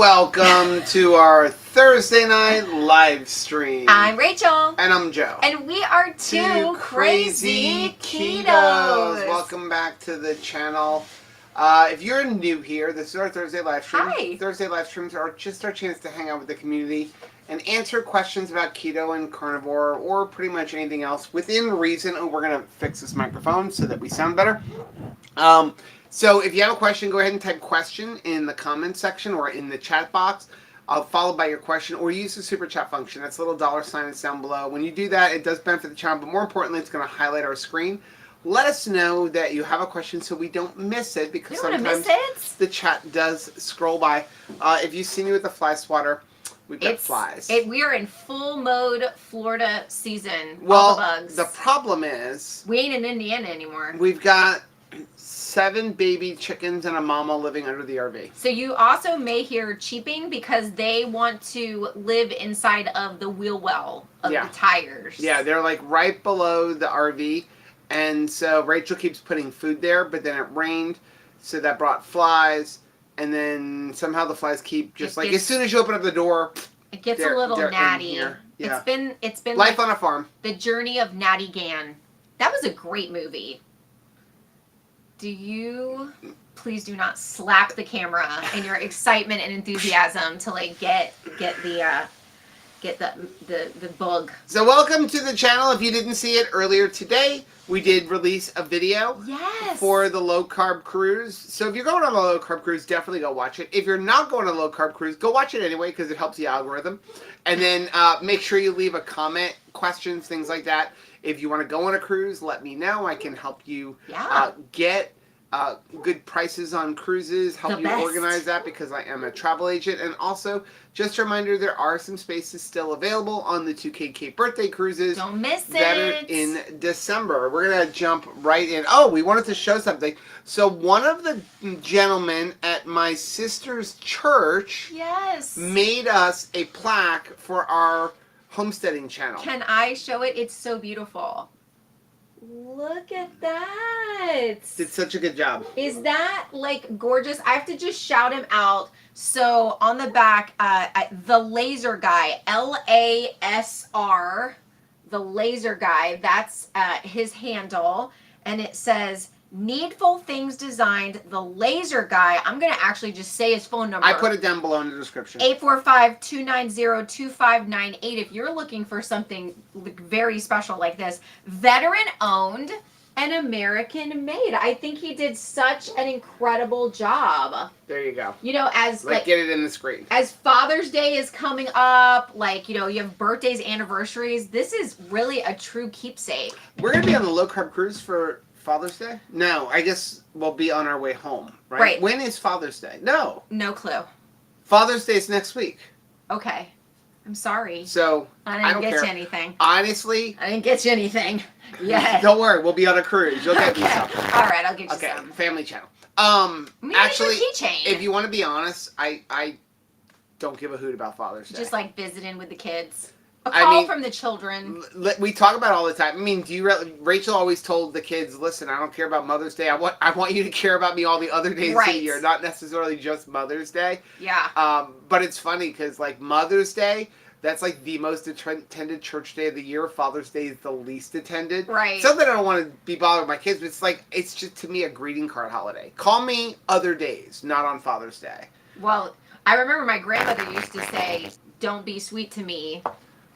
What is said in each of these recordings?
Welcome to our Thursday night live stream. I'm Rachel. And I'm Joe. And we are two crazy ketos. Welcome back to the channel. If you're new here, this is our Thursday live stream. Hi. Thursday live streams are just our chance to hang out with the community and answer questions about keto and carnivore or pretty much anything else within reason. Oh, we're going to fix this microphone so that we sound better. So if you have a question, go ahead and type question in the comment section or in the chat box, followed by your question, or use the super chat function. That's a little $sign that's down below. When you do that, it does benefit the channel, but more importantly, it's going to highlight our screen. Let us know that you have a question so we don't miss it, because sometimes the chat does scroll by. If you see me with the fly swatter, we've got flies. We are in full mode Florida season. Well, all the bugs. The problem is we ain't in Indiana anymore. We've got 7 baby chickens and a mama living under the RV. So you also may hear cheeping because they want to live inside of the wheel well of the tires. Yeah, they're like right below the RV. And so Rachel keeps putting food there, but then it rained, so that brought flies. And then somehow the flies keep just as soon as you open up the door, it gets a little natty. Yeah. It's been Life on a Farm. The Journey of Natty Gann. That was a great movie. Please do not slap the camera in your excitement and enthusiasm to like get the bug. So welcome to the channel. If you didn't see it earlier today, we did release a video for the low carb cruise. So if you're going on a low carb cruise, definitely go watch it. If you're not going on a low carb cruise, go watch it anyway because it helps the algorithm. And then make sure you leave a comment, questions, things like that. If you want to go on a cruise, let me know. I can help you get good prices on cruises, help you organize that because I am a travel agent. And also, just a reminder, there are some spaces still available on the 2KK birthday cruises. Don't miss that are in December. We're going to jump right in. Oh, we wanted to show something. So one of the gentlemen at my sister's church made us a plaque for our homesteading channel. Can I show it? It's so beautiful. Look at that. Did such a good job. Is that like gorgeous? I have to just shout him out. So on the back, the Lasr Guy, Lasr, the Lasr Guy, that's his handle. And it says, Needful Things Designed, the Lasr Guy. I'm going to actually just say his phone number. I put it down below in the description. 845-290-2598. If you're looking for something very special like this, veteran owned and American made. I think he did such an incredible job. There you go. You know, as like get it in the screen. As Father's Day is coming up, like, you know, you have birthdays, anniversaries. This is really a true keepsake. We're going to be on the low carb cruise for Father's Day? No, I guess we'll be on our way home, right? Right. When is Father's Day? No. No clue. Father's Day is next week. Okay. I'm sorry. So, I didn't get you anything. Honestly. I didn't get you anything. Yeah. Don't worry, we'll be on a cruise. You'll get me something. All right, I'll get you some. Family channel. Actually, if you want to be honest, I don't give a hoot about Father's Day. Just like visiting with the kids. A call from the children. We talk about it all the time. I mean, Rachel always told the kids, listen, I don't care about Mother's Day. I want you to care about me all the other days of the year, not necessarily just Mother's Day. Yeah. But it's funny because, like, Mother's Day, that's like the most attended church day of the year. Father's Day is the least attended. Right. Something I don't want to be bothered with my kids, but it's just, to me, a greeting card holiday. Call me other days, not on Father's Day. Well, I remember my grandmother used to say, don't be sweet to me.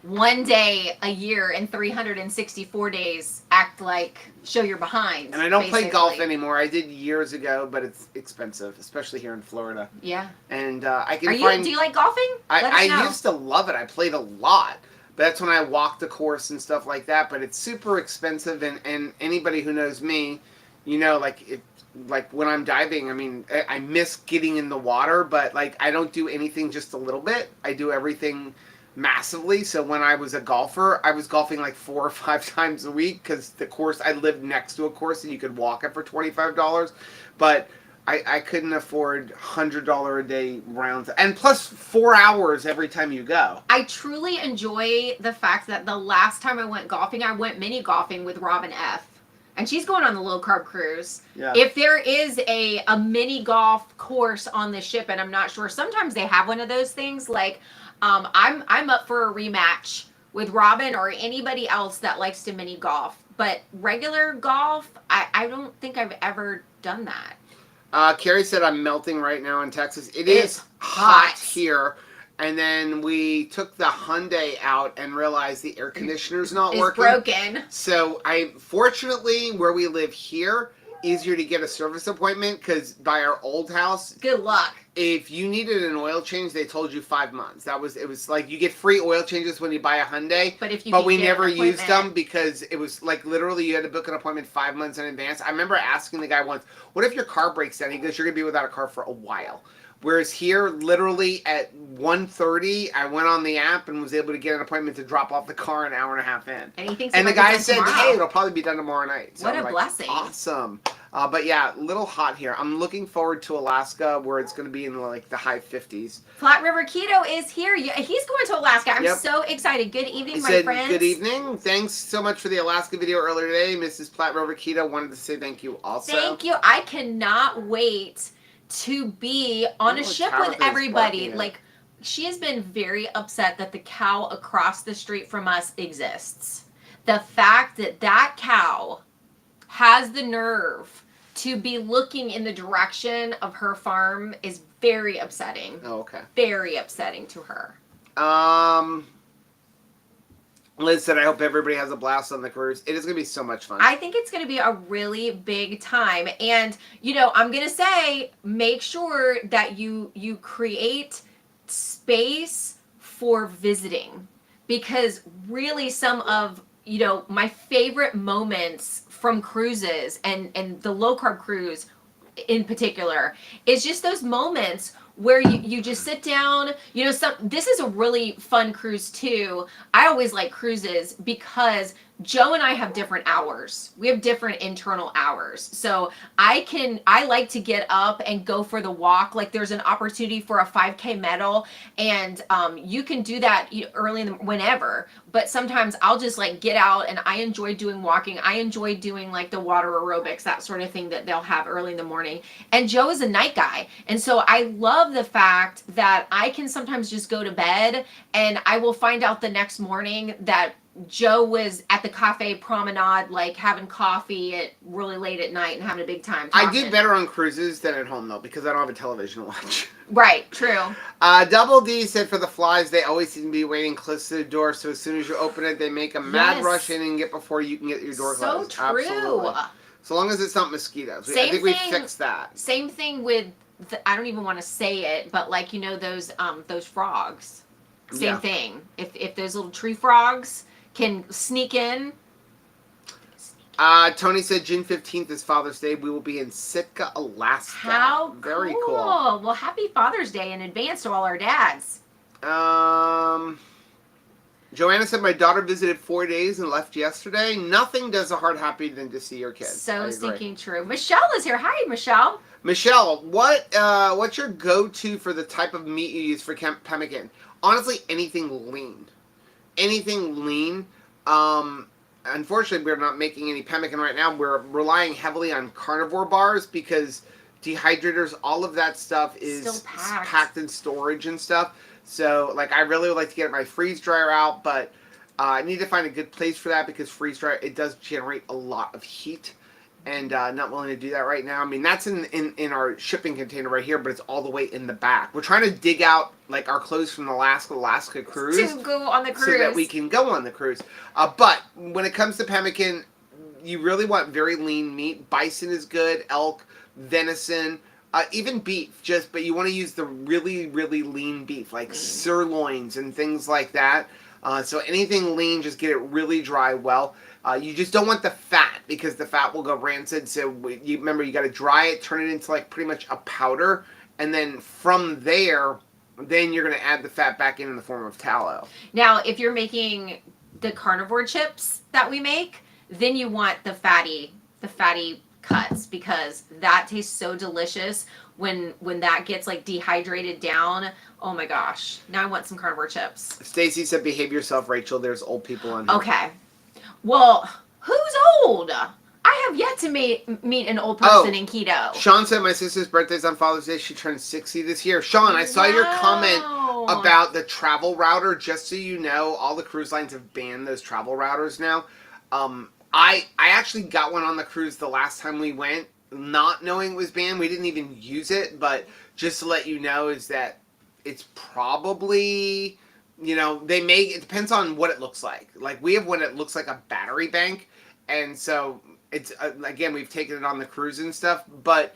One day a year in 364 days, act like, show your behind. And I don't play golf anymore. I did years ago, but it's expensive, especially here in Florida. Yeah. And I can do you like golfing? I used to love it. I played a lot. But that's when I walked the course and stuff like that. But it's super expensive, and anybody who knows me, you know, like when I'm diving, I mean, I miss getting in the water, but like I don't do anything just a little bit. I do everything massively. So when I was a golfer, I was golfing like 4 or 5 times a week because the course, I lived next to a course and you could walk it for $25. But I couldn't afford $100 a day rounds, and plus 4 hours every time you go. I truly enjoy the fact that the last time I went golfing, I went mini golfing with Robin F. and she's going on the low carb cruise. Yeah. If there is a mini golf course on the ship, and I'm not sure, sometimes they have one of those things. Like, I'm up for a rematch with Robin or anybody else that likes to mini golf. But regular golf, I don't think I've ever done that. Carrie said I'm melting right now in Texas. It It's is hot hot. here. And then we took the Hyundai out and realized the air conditioner's not It's working. broken. So fortunately, where we live here, easier to get a service appointment because by our old house, Good luck. if you needed an oil change, they told you 5 months. It was like you get free oil changes when you buy a Hyundai. But we never used them because it was like literally you had to book an appointment 5 months in advance. I remember asking the guy once, "What if your car breaks down?" He goes, "You're gonna be without a car for a while." Whereas here, literally at 1:30, I went on the app and was able to get an appointment to drop off the car an hour and a half in. And he thinks And the it might be guy done said, tomorrow. "Hey, it'll probably be done tomorrow night." So What I'm a like, blessing. Awesome. But yeah, a little hot here. I'm looking forward to Alaska where it's going to be in like the high 50s. Flat River Keto is here. He's going to Alaska. I'm Yep. so excited. Good evening, He my said, friends. "Good evening. Thanks so much for the Alaska video earlier today. Mrs. Platte River Keto wanted to say thank you also." Thank you. I cannot wait to be on a ship Tabitha with is everybody. barking at- Like, she has been very upset that the cow across the street from us exists. The fact that that cow has the nerve to be looking in the direction of her farm is very upsetting. Oh, okay. Very upsetting to her. Liz said, "I hope everybody has a blast on the cruise. It is going to be so much fun." I think it's going to be a really big time. And, I'm going to say, make sure that you create space for visiting. Because really some of, my favorite moments from cruises and the low carb cruise in particular is just those moments where you just sit down. This is a really fun cruise too. I always like cruises because Joe and I have different hours. We have different internal hours. So I like to get up and go for the walk. Like there's an opportunity for a 5K medal, and you can do that early whenever. But sometimes I'll just like get out, and I enjoy doing walking. I enjoy doing like the water aerobics, that sort of thing that they'll have early in the morning. And Joe is a night guy. And so I love the fact that I can sometimes just go to bed and I will find out the next morning that Joe was at the cafe promenade, like having coffee at really late at night and having a big time talking. I do better on cruises than at home though because I don't have a television to watch. Right, true. Double D said for the flies, they always seem to be waiting close to the door, so as soon as you open it, they make a mad rush in and get before you can get your door closed. So true. Absolutely. So long as it's not mosquitoes. I think we fixed that. Same thing with, I don't even want to say it, but like, those frogs. Same thing. If those little tree frogs can sneak in. Tony said June 15th is Father's Day. We will be in Sitka, Alaska. How Very cool. Well, happy Father's Day in advance to all our dads. Joanna said my daughter visited 4 days and left yesterday. Nothing does a heart happy than to see your kids. So stinking true. Michelle is here. Hi, Michelle. Michelle, what's your go-to for the type of meat you use for pemmican? Honestly, anything lean. Anything lean. Unfortunately, we're not making any pemmican right now. We're relying heavily on carnivore bars because dehydrators, all of that stuff is still packed in storage and stuff. So, like, I really would like to get my freeze dryer out, but I need to find a good place for that because freeze dryer, it does generate a lot of heat. And not willing to do that right now. I mean, that's in our shipping container right here, but it's all the way in the back. We're trying to dig out, like, our clothes from the Alaska cruise. To go on the cruise. So that we can go on the cruise. But when it comes to pemmican, you really want very lean meat. Bison is good, elk, venison, even beef. But you want to use the really, really lean beef, like sirloins and things like that. So anything lean, just get it really dry well. You just don't want the fat because the fat will go rancid. So you got to dry it, turn it into like pretty much a powder. And then from there, then you're going to add the fat back in the form of tallow. Now, if you're making the carnivore chips that we make, then you want the fatty cuts because that tastes so delicious when that gets like dehydrated down. Oh my gosh. Now I want some carnivore chips. Stacy said, behave yourself, Rachel. There's old people on here. Okay. Well, who's old? I have yet to meet an old person in keto. Sean said my sister's birthday's on Father's Day. She turned 60 this year. Sean, I saw your comment about the travel router. Just so you know, all the cruise lines have banned those travel routers now. I actually got one on the cruise the last time we went, not knowing it was banned. We didn't even use it, but just to let you know is that it's probably, it depends on what it looks like. Like, we have one that looks like a battery bank, and so it's, again, we've taken it on the cruise and stuff, but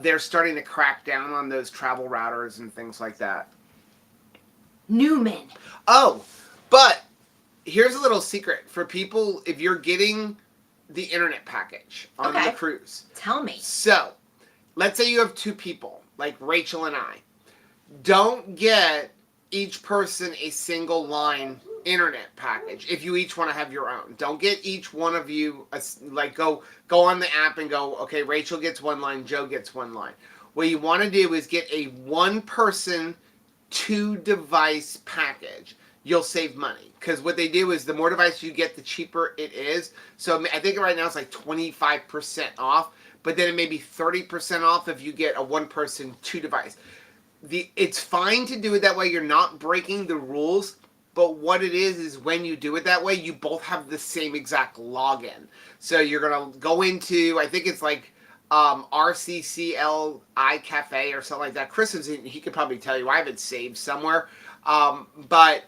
they're starting to crack down on those travel routers and things like that. Newman. Oh, but here's a little secret for people if you're getting the internet package on the cruise. Tell me. So, let's say you have two people, like Rachel and I. Don't get each person a single line internet package if you each want to have your own. Don't get each one of you, go on the app and go, okay, Rachel gets one line, Joe gets one line. What you want to do is get a one person, two device package. You'll save money. Because what they do is the more devices you get, the cheaper it is. So I think right now it's like 25% off, but then it may be 30% off if you get a one person, two device. It's fine to do it that way. You're not breaking the rules. But what it is when you do it that way, you both have the same exact login. So you're going to go into, I think it's like RCCLI Cafe or something like that. Chris he could probably tell you. I have it saved somewhere. But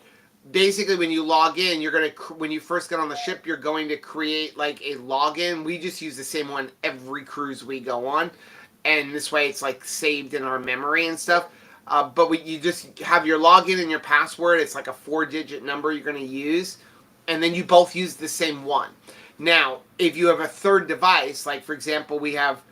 basically when you log in, when you first get on the ship, you're going to create like a login. We just use the same one every cruise we go on. And this way it's like saved in our memory and stuff. But you just have your login and your password. It's like a 4-digit number you're going to use. And then you both use the same one. Now, if you have a third device, like for example, we have,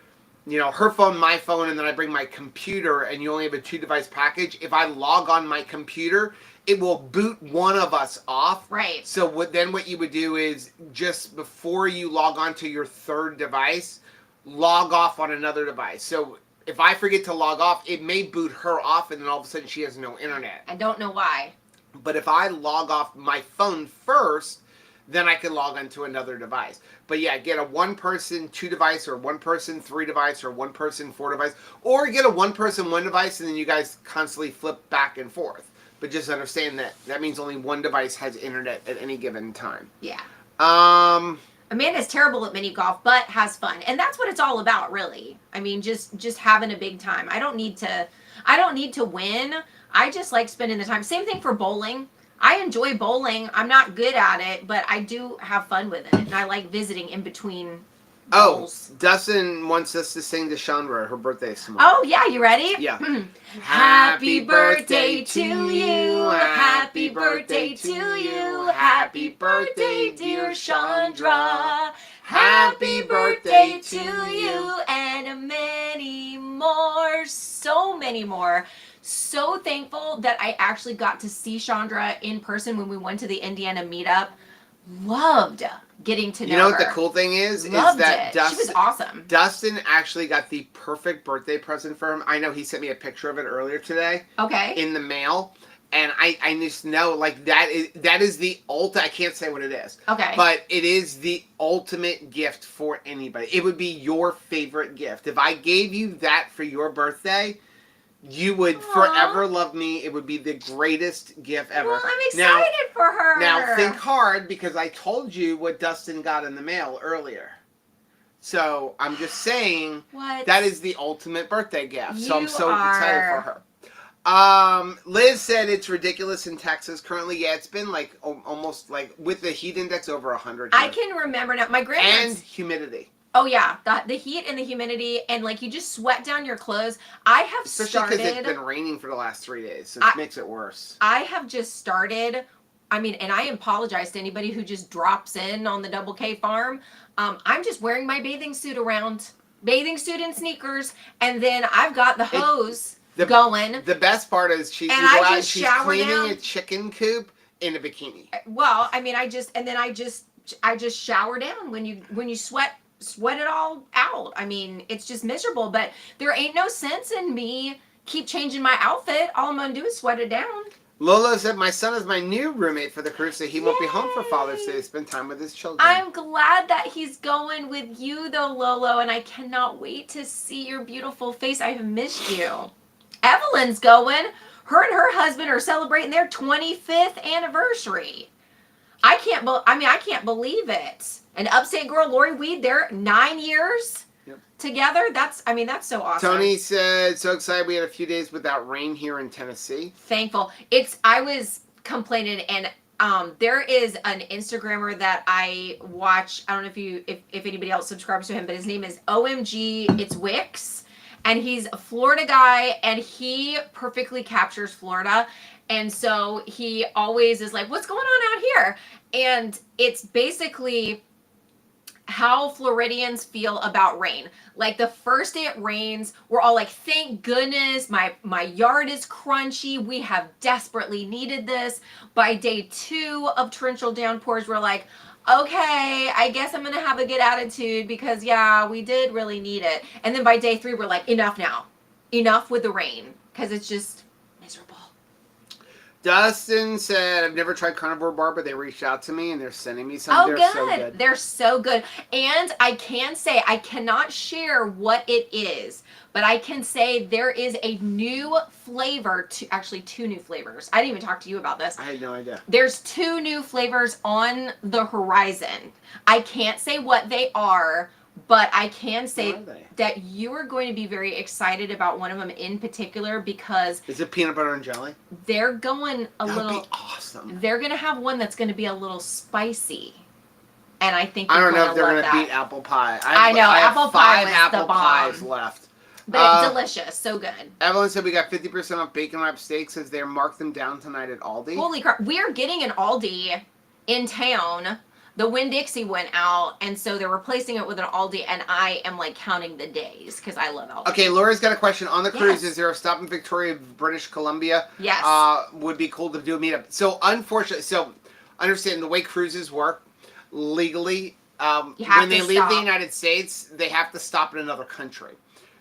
her phone, my phone, and then I bring my computer, and you only have a 2-device package. If I log on my computer, it will boot one of us off. Right. So what you would do is just before you log on to your third device, log off on another device. So if I forget to log off, it may boot her off, and then all of a sudden she has no internet. I don't know why. But if I log off my phone first, then I can log onto another device. But yeah, get a one-person, 2-device, or one-person, 3-device, or one-person, 4-device. Or get a one-person, 1-device, and then you guys constantly flip back and forth. But just understand that means only one device has internet at any given time. Yeah. Amanda's terrible at mini golf, but has fun. And that's what it's all about, really. I mean, just having a big time. I don't need to win. I just like spending the time. Same thing for bowling. I enjoy bowling. I'm not good at it, but I do have fun with it. And I like visiting in between bowls. Oh, Dustin wants us to sing to Chandra. Her birthday's tomorrow. Oh, yeah. You ready? Yeah. Happy birthday to you. Happy birthday to you. Happy birthday, dear Chandra. Happy birthday to you and many more. So many more. So thankful that I actually got to see Chandra in person when we went to the Indiana meetup. Loved getting to know her. You know what the cool thing is? Loved is that it. She was awesome. Dustin actually got the perfect birthday present for him. I know he sent me a picture of it earlier today. Okay. In the mail. And I just know, like, that is the ultimate, I can't say what it is. Okay. But it is the ultimate gift for anybody. It would be your favorite gift. If I gave you that for your birthday, you would forever love me. It would be the greatest gift ever. Well, I'm excited for her. Now, think hard, because I told you what Dustin got in the mail earlier. So, I'm just saying, that is the ultimate birthday gift. So, I'm so excited for her. Liz said it's ridiculous in Texas currently. Yeah, it's been like almost like with the heat index over 100. I can remember now. My grandparents. And humidity. Oh yeah, the heat and the humidity, and like you just sweat down your clothes. I have Especially because it's been raining for the last 3 days, so it makes it worse. I have just started. I mean, and I apologize to anybody who just drops in on the Double K farm. I'm just wearing my bathing suit around, bathing suit and sneakers, and then I've got the hose going. The best part is she's cleaning a chicken coop in a bikini. Well, I mean, I just shower down when you sweat it all out. I mean, it's just miserable, but there ain't no sense in me keep changing my outfit. All I'm gonna do is sweat it down. Lola said, my son is my new roommate for the cruise, so he won't be home for Father's Day to spend time with his children. I'm glad that he's going with you, though, Lolo, and I cannot wait to see your beautiful face. I have missed you. Evelyn's going. Her and her husband are celebrating their 25th anniversary. I can't believe it. And Upstate Girl, Lori Weed, they're 9 years together. That's so awesome. Tony said, so excited we had a few days without rain here in Tennessee. Thankful. I was complaining, and there is an Instagrammer that I watch. I don't know if anybody else subscribes to him, but his name is OMG It's Wix, and he's a Florida guy, and he perfectly captures Florida. And so he always is like, what's going on out here? And it's basically how Floridians feel about rain. Like the first day it rains, we're all like, thank goodness, my yard is crunchy. We have desperately needed this. By day 2 of torrential downpours, we're like, okay, I guess I'm going to have a good attitude because yeah, we did really need it. And then by day 3, we're like, enough now. Enough with the rain because it's just miserable. Dustin said, I've never tried Carnivore Bar, but they reached out to me and they're sending me some. Oh, They're good. so good. They're so good. And I can say, I cannot share what it is, but I can say there is a new flavor, actually 2 new flavors. I didn't even talk to you about this. I had no idea. There's 2 new flavors on the horizon. I can't say what they are, but I can say that you are going to be very excited about one of them in particular because... Is it peanut butter and jelly? They're going That'd be awesome. They're going to have one that's going to be a little spicy. And I think I don't know if they're going to beat apple pie. I know, apple pie was apple the bomb. pies left. But it's delicious. So good. Evelyn said we got 50% off bacon wrapped steaks as they marked them down tonight at Aldi. Holy crap. We are getting an Aldi in town. The Winn-Dixie went out, and so they're replacing it with an Aldi, and I am, like, counting the days, because I love Aldi. Okay, Laura's got a question. On the cruise, is there a stop in Victoria, British Columbia? Yes. Would be cool to do a meetup. So, unfortunately, understand the way cruises work, legally, when they leave the United States, they have to stop in another country.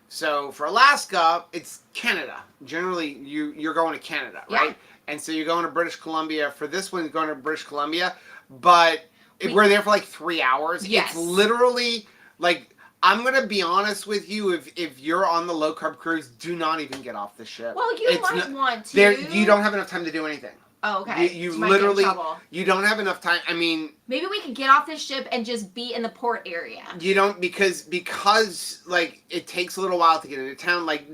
So, for Alaska, it's Canada. Generally, you're going to Canada, right? Yeah. And so, you're going to British Columbia. For this one, you're going to British Columbia, but... We're there for like 3 hours. Yes. It's literally like, I'm going to be honest with you. If you're on the low carb cruise, do not even get off the ship. Well, you might want to. You don't have enough time to do anything. Oh, okay. You literally, you don't have enough time. I mean. Maybe we could get off this ship and just be in the port area. You don't, because like it takes a little while to get into town. Like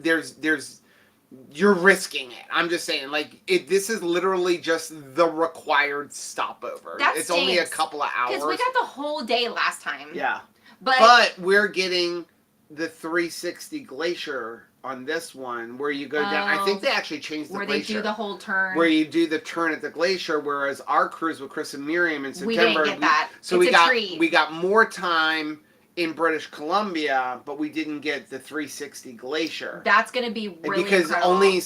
you're risking it. I'm just saying, like, this is literally just the required stopover. It's only a couple of hours. Because we got the whole day last time. Yeah. But we're getting the 360 glacier on this one, where you go down. I think they actually changed the glacier. Where they do the whole turn. Where you do the turn at the glacier, whereas our cruise with Chris and Miriam in September. We didn't get that. So we got more time in British Columbia, but we didn't get the 360 glacier. That's going to be really because incredible. only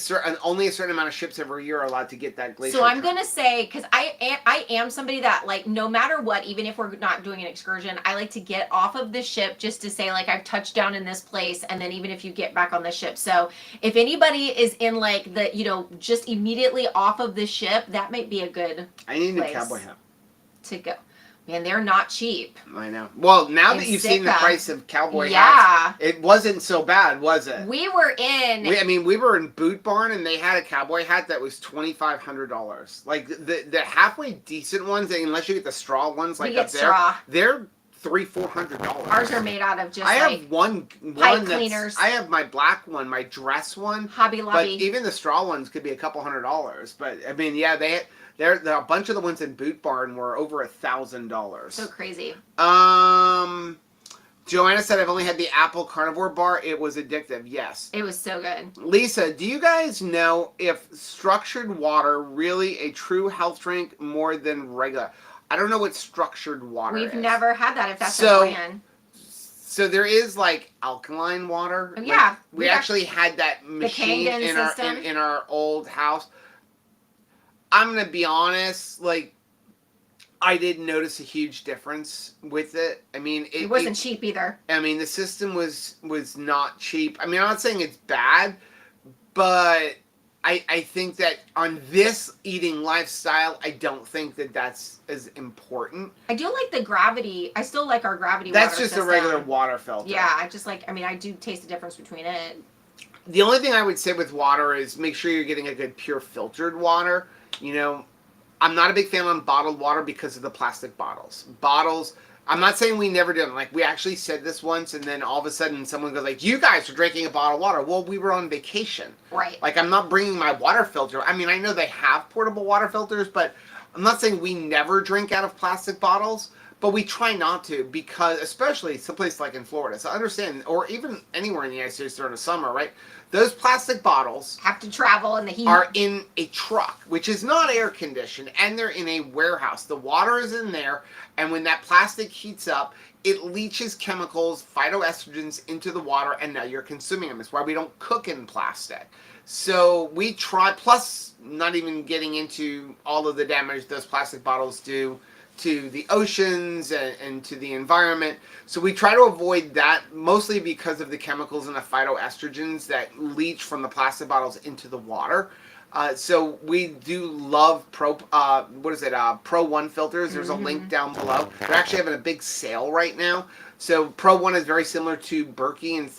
a certain amount of ships every year are allowed to get that glacier. So I'm going to say, because I am somebody that, like, no matter what, even if we're not doing an excursion, I like to get off of the ship just to say, like, I've touched down in this place, and then even if you get back on the ship. So if anybody is in, like, the, just immediately off of the ship, that might be a good I need a cowboy hat to go. Man, they're not cheap. I know. Well, now that you've seen the price of cowboy hats, it wasn't so bad, was it? We were in... we were in Boot Barn, and they had a cowboy hat that was $2,500. Like, the halfway decent ones, unless you get the straw ones, like up there, they're $300-$400. Ours are made out of just, I have one pipe cleaners. I have my black one, my dress one. Hobby Lobby. But even the straw ones could be a couple $100. But, I mean, yeah, a bunch of the ones in Boot Barn were over $1,000. So crazy. Joanna said, I've only had the Apple Carnivore bar. It was addictive. Yes. It was so good. Lisa, do you guys know if structured water really a true health drink more than regular? I don't know what structured water is. We've never had that, if that's a brand. So there is, like, alkaline water. Yeah. Like, we actually had that machine in our old house. I'm going to be honest, like, I didn't notice a huge difference with it. I mean, it wasn't cheap either. I mean, the system was not cheap. I mean, I'm not saying it's bad, but I think that on this eating lifestyle, I don't think that that's as important. I do like the gravity. I still like our gravity That's water just system. a regular water filter. Yeah, I just like, I mean, I do taste the difference between it. The only thing I would say with water is make sure you're getting a good pure filtered water. You know, I'm not a big fan on bottled water because of the plastic bottles. Bottles, I'm not saying we never did them. Like, we actually said this once, and then all of a sudden someone goes like, you guys are drinking a bottle of water. Well, we were on vacation. Right. Like, I'm not bringing my water filter. I mean, I know they have portable water filters, but I'm not saying we never drink out of plastic bottles. But we try not to because, especially someplace like in Florida, so I understand, or even anywhere in the United States during the summer, right? Those plastic bottles have to travel in the heat. Are in a truck, which is not air conditioned, and they're in a warehouse. The water is in there, and when that plastic heats up, it leaches chemicals, phytoestrogens into the water, and now you're consuming them. That's why we don't cook in plastic. So we try, plus not even getting into all of the damage those plastic bottles do to the oceans and to the environment. So we try to avoid that, mostly because of the chemicals and the phytoestrogens that leach from the plastic bottles into the water. So we do love Pro 1 filters. There's a link down below. They're actually having a big sale right now. So Pro 1 is very similar to Berkey, and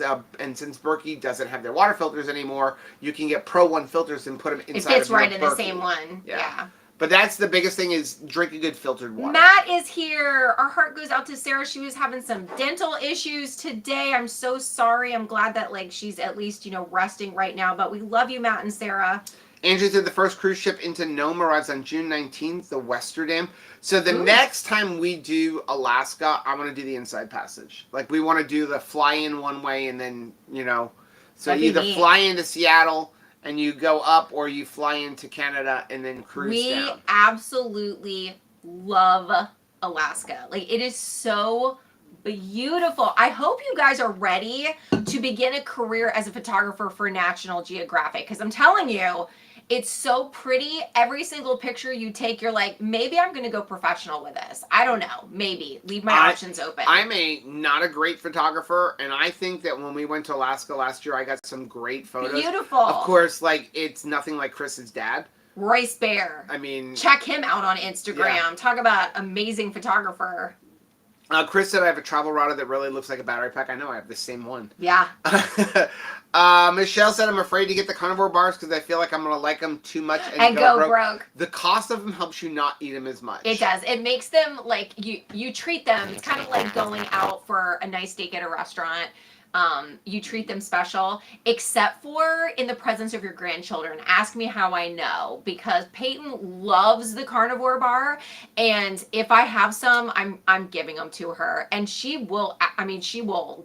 since Berkey doesn't have their water filters anymore, you can get Pro 1 filters and put them inside of your It fits right in Berkey. the same one. Yeah. But that's the biggest thing, is drink a good filtered water. Matt is here. Our heart goes out to Sarah. She was having some dental issues today. I'm so sorry. I'm glad that like she's at least, resting right now. But we love you, Matt and Sarah. Andrew said the first cruise ship into Nome arrives on June 19th, the Westerdam. So the next time we do Alaska, I want to do the Inside Passage. Like, we want to do the fly in one way and then, so either fly into Seattle and you go up, or you fly into Canada and then cruise down. We absolutely love Alaska. Like, it is so beautiful. I hope you guys are ready to begin a career as a photographer for National Geographic, because I'm telling you, it's so pretty. Every single picture you take, you're like, maybe I'm going to go professional with this. I don't know. Maybe. Leave my options open. I'm not a great photographer, and I think that when we went to Alaska last year, I got some great photos. Beautiful. Of course, like, it's nothing like Chris's dad. Royce Bear. I mean, check him out on Instagram. Yeah. Talk about amazing photographer. Chris said I have a travel router that really looks like a battery pack. I know, I have the same one. Yeah. Michelle said I'm afraid to get the carnivore bars because I feel like I'm going to like them too much and go broke. The cost of them helps you not eat them as much. It does. It makes them like you treat them. It's kind of like going out for a nice steak at a restaurant. You treat them special, except for in the presence of your grandchildren. Ask me how I know, because Peyton loves the carnivore bar, and if I have some, I'm giving them to her, and she will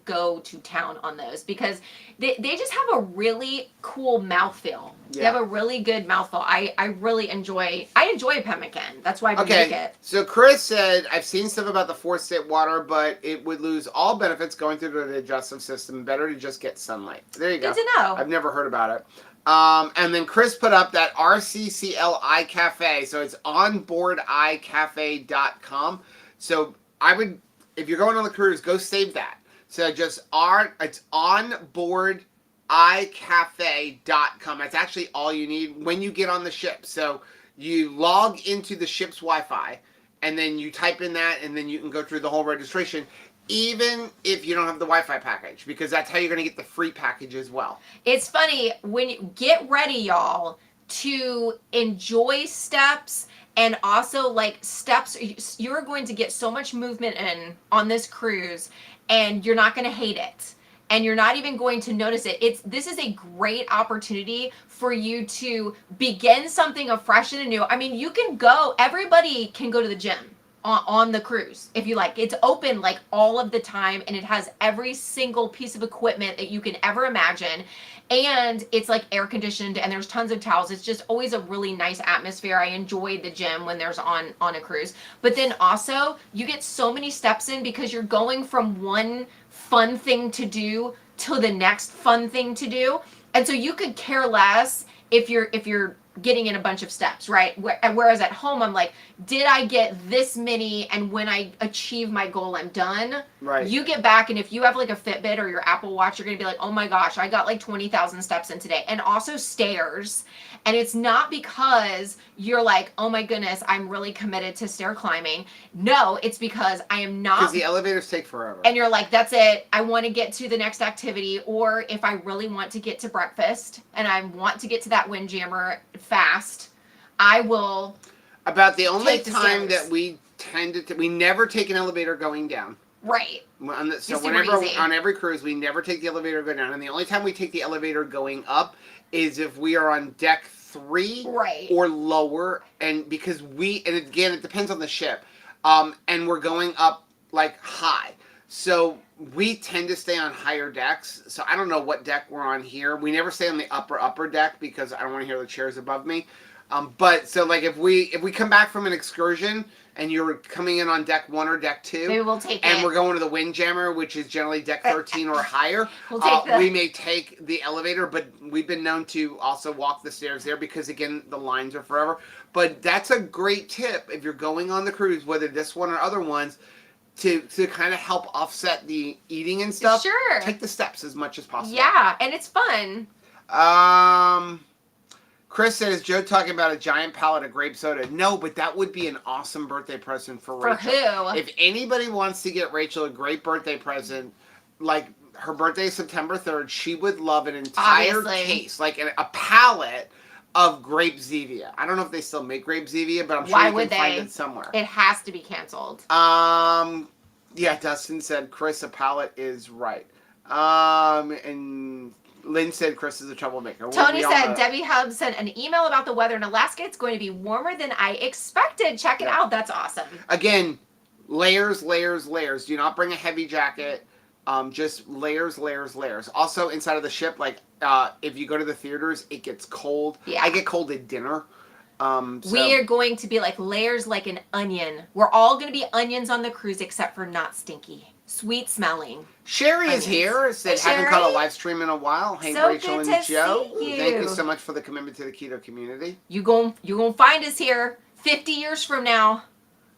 go to town on those because they just have a really cool mouthfeel. Yeah. They have a really good mouthful. I really enjoy pemmican. That's why I make it. So Chris said, I've seen stuff about the 4-state water, but it would lose all benefits going through the digestive system. Better to just get sunlight. There you go. Good to know. I've never heard about it. And then Chris put up that RCCL iCafe. So it's onboardicafe.com. So I would, if you're going on the cruise, go save that. So it's onboardicafe.com. That's actually all you need when you get on the ship. So you log into the ship's Wi-Fi, and then you type in that, and then you can go through the whole registration, even if you don't have the Wi-Fi package, because that's how you're going to get the free package as well. It's funny, when you get ready, y'all, to enjoy steps, and also like steps, you're going to get so much movement in on this cruise, and you're not going to hate it. And you're not even going to notice it. This is a great opportunity for you to begin something afresh and anew. I mean, you can go, everybody can go to the gym on the cruise if you like. It's open like all of the time, and it has every single piece of equipment that you can ever imagine, and it's like air conditioned, and there's tons of towels. It's just always a really nice atmosphere. I enjoy the gym when there's on a cruise, but then also you get so many steps in because you're going from one fun thing to do to the next fun thing to do, and so you could care less if you're getting in a bunch of steps, right? Whereas at home, I'm like, did I get this many? And when I achieve my goal, I'm done. Right. You get back, and if you have like a Fitbit or your Apple Watch, you're going to be like, oh my gosh, I got like 20,000 steps in today. And also stairs. And it's not because you're like, oh my goodness, I'm really committed to stair climbing. No, it's because I am not. Because the elevators take forever. And you're like, that's it. I want to get to the next activity. Or if I really want to get to breakfast and I want to get to that Windjammer fast, I will. About the only take the time stairs. that we tended to, we never take an elevator going down. Right. So Super whenever easy. on every cruise, we never take the elevator going down, and the only time we take the elevator going up is if we are on deck 3 Right. or lower, and because and again, it depends on the ship, and we're going up like high, so we tend to stay on higher decks. So I don't know what deck we're on here. We never stay on the upper deck because I don't want to hear the chairs above me. But so like if we come back from an excursion and you're coming in on deck 1 or deck 2, Maybe we'll take and it. we're going to the Windjammer, which is generally deck 13 or higher, We'll take we may take the elevator, but we've been known to also walk the stairs there because again the lines are forever. But that's a great tip if you're going on the cruise, whether this one or other ones, to kind of help offset the eating and stuff. Sure. Take the steps as much as possible. Yeah, and it's fun. Chris said, is Joe talking about a giant pallet of grape soda? No, but that would be an awesome birthday present for Rachel. For who? If anybody wants to get Rachel a great birthday present, like her birthday is September 3rd, she would love an entire Obviously. case, like a pallet of grape Zevia. I don't know if they still make grape Zevia, but I'm sure Why you would can find they? it somewhere. It has to be canceled. Yeah, Dustin said, Chris, a pallet is right. And Lynn said Chris is a troublemaker. Tony said, Debbie Hub sent an email about the weather in Alaska. It's going to be warmer than I expected. Check it out. That's awesome. Again, layers, layers, layers. Do not bring a heavy jacket. Just layers, layers, layers. Also, inside of the ship, like, if you go to the theaters, it gets cold. Yeah. I get cold at dinner. We are going to be like layers like an onion. We're all going to be onions on the cruise except for not stinky. Sweet smelling. Sherry onions. is here. Said, Hey, haven't caught a Sherry. live stream in a while. Hey, So Rachel good and to Joe. see you. Thank you so much for the commitment to the keto community. You gon' find us here 50 years from now.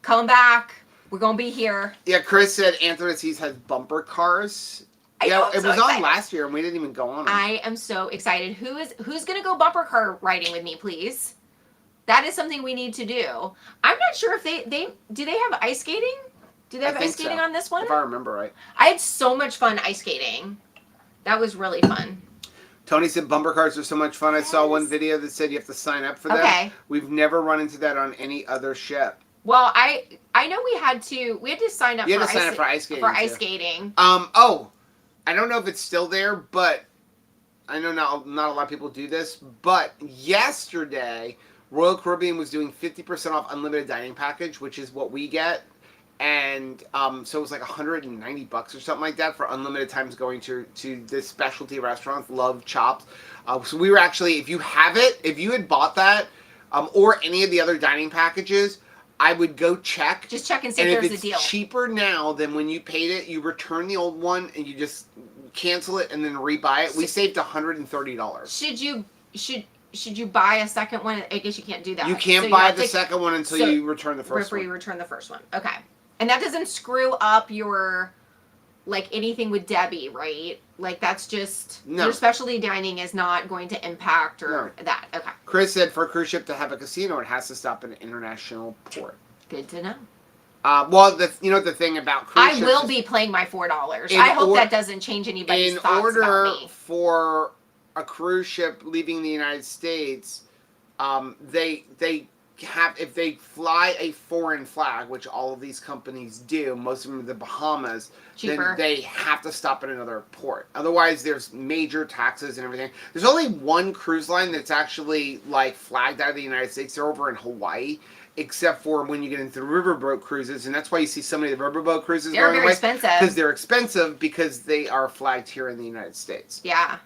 Come back. We're going to be here. Yeah, Chris said Anthraces has bumper cars. I know, I'm it so was excited. on last year and we didn't even go on them. I am so excited. Who's going to go bumper car riding with me, please? That is something we need to do. I'm not sure if they do they have ice skating? Do they have ice skating on this one? If I remember right. I had so much fun ice skating. That was really fun. Tony said bumper cars are so much fun. I saw one video that said you have to sign up for them. Okay. We've never run into that on any other ship. Well, I know we had to sign up You had to sign up for ice skating. For ice skating. I don't know if it's still there, but I know not a lot of people do this, but yesterday Royal Caribbean was doing 50% off unlimited dining package, which is what we get. And so it was like $190 or something like that for unlimited times going to this specialty restaurant, Love Chops. So we were actually, if you had bought that or any of the other dining packages, I would go check. Just check and see and if if there's it's a deal. cheaper now than when you paid it, you return the old one and you just cancel it and then rebuy it. We saved $130. Should you buy a second one? I guess you can't do that. You can't So buy the second one until you return the first before one. you return the first one. Okay. And that doesn't screw up your, like, anything with Debbie, right? Like, that's just, your specialty dining is not going to impact or that. Okay. Chris said for a cruise ship to have a casino, it has to stop at an international port. Good to know. Well, the thing about cruise ships I will be playing my $4. I hope that doesn't change anybody's thoughts about me. In order for a cruise ship leaving the United States, if they fly a foreign flag, which all of these companies do, most of them are the Bahamas, cheaper. Then they have to stop at another port. Otherwise, there's major taxes and everything. There's only one cruise line that's actually like flagged out of the United States. They're over in Hawaii, except for when you get into the riverboat cruises, and that's why you see so many of the riverboat cruises they're going very away, expensive. because they're expensive because they are flagged here in the United States. Yeah.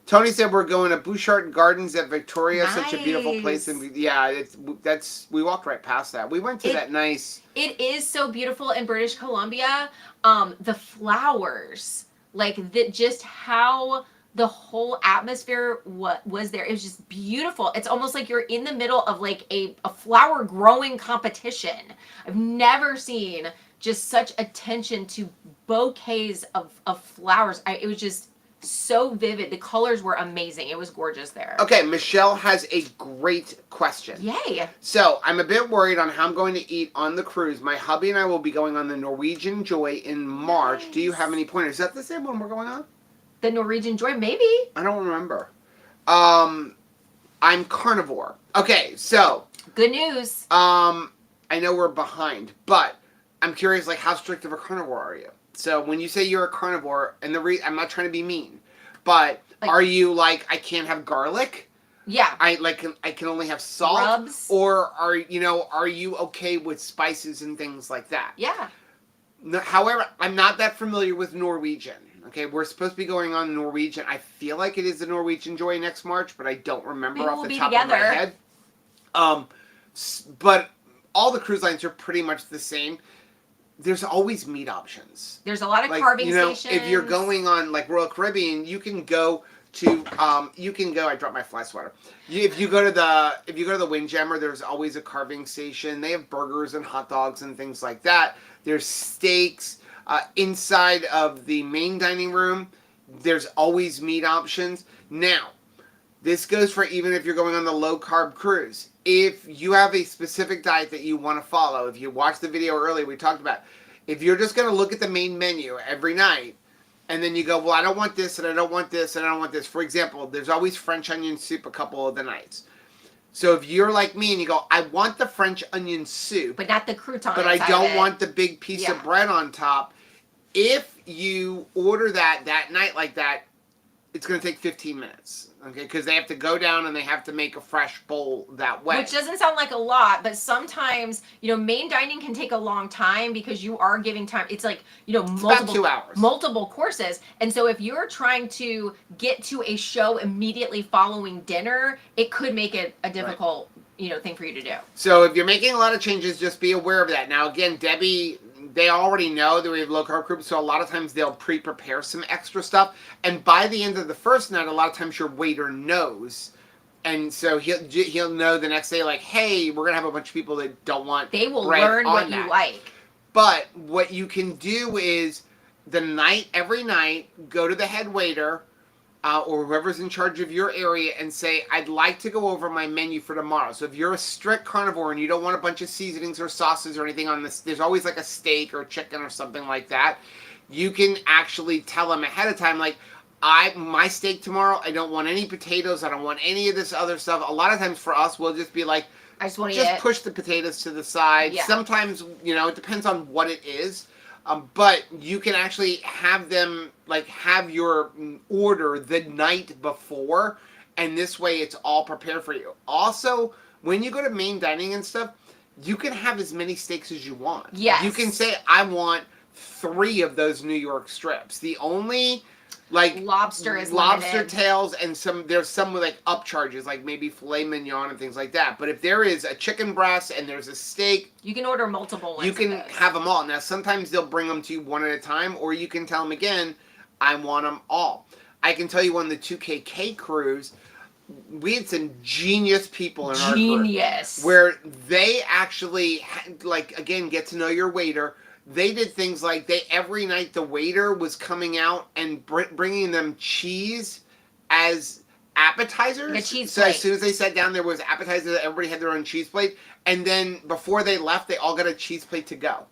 Tony said we're going to Bouchard Gardens at Victoria. Nice. Such a beautiful place, and we walked right past that. We went to that nice. It is so beautiful in British Columbia. The flowers, like just how the whole atmosphere was there. It was just beautiful. It's almost like you're in the middle of like a flower growing competition. I've never seen just such attention to bouquets of flowers. It was just so vivid. The colors were amazing. It was gorgeous there. Okay, Michelle has a great question. Yay. So, I'm a bit worried on how I'm going to eat on the cruise. My hubby and I will be going on the Norwegian Joy in March. Nice. Do you have any pointers? Is that the same one we're going on? The Norwegian Joy, maybe. I don't remember. I'm carnivore. Okay, so Good news. I know we're behind, but I'm curious, like, how strict of a carnivore are you? So when you say you're a carnivore, and I'm not trying to be mean, but Like- are you like, I can't have garlic? Yeah. I can only have salt? Rubs. Or are you okay with spices and things like that? Yeah. No, however, I'm not that familiar with Norwegian. Okay, we're supposed to be going on Norwegian. I feel like it is the Norwegian Joy next March, but I don't remember Maybe off we'll the be top of my together. head. But all the cruise lines are pretty much the same. There's always meat options. There's a lot of Like, carving you know, stations. if you're going on like Royal Caribbean, you can go to I dropped my fly swatter. If you go to the Windjammer, there's always a carving station. They have burgers and hot dogs and things like that. There's steaks inside of the main dining room. There's always meat options. Now, this goes for even if you're going on the low carb cruise. If you have a specific diet that you want to follow, if you watched the video earlier, we talked about, if you're just going to look at the main menu every night, and then you go, well, I don't want this, and I don't want this, and I don't want this. For example, there's always French onion soup a couple of the nights. So if you're like me and you go, I want the French onion soup, but not the croutons. but I inside don't of it. want the big piece of bread on top, if you order that night like that, it's going to take 15 minutes. Okay, because they have to go down and they have to make a fresh bowl that way. Which doesn't sound like a lot, but sometimes, main dining can take a long time because you are giving time. It's like, It's about 2 hours. multiple courses. And so if you're trying to get to a show immediately following dinner, it could make it a difficult, thing for you to do. So if you're making a lot of changes, just be aware of that. Now, again, Debbie, they already know that we have low carb groups, so a lot of times they'll pre-prepare some extra stuff. And by the end of the first night, a lot of times your waiter knows. And so he'll know the next day, like, hey, we're going to have a bunch of people that don't want They will bread learn on what that. you like. But what you can do is every night, go to the head waiter or whoever's in charge of your area and say, I'd like to go over my menu for tomorrow. So if you're a strict carnivore and you don't want a bunch of seasonings or sauces or anything on this, there's always like a steak or chicken or something like that. You can actually tell them ahead of time, like, my steak tomorrow, I don't want any potatoes, I don't want any of this other stuff. A lot of times for us, we'll just be like, I just want to eat it. push the potatoes to the side. Yeah. Sometimes, it depends on what it is. But you can actually have them, like, have your order the night before, and this way it's all prepared for you. Also, when you go to main dining and stuff, you can have as many steaks as you want. Yes. You can say, I want 3 of those New York strips. The only... like lobster is lobster limited. tails, and there's some with like upcharges, like maybe filet mignon and things like that. But if there is a chicken breast and there's a steak, You can order multiple ones. you of can those. have them all. Now sometimes they'll bring them to you one at a time, or you can tell them again, I want them all. I can tell you on the 2KK cruise, we had some genius people in our group Genius. where they actually like, again, get to know your waiter. They did things like every night the waiter was coming out and bringing them cheese as appetizers. Like a cheese so plate. as soon as they sat down, there was appetizers. Everybody had their own cheese plate, and then before they left, they all got a cheese plate to go.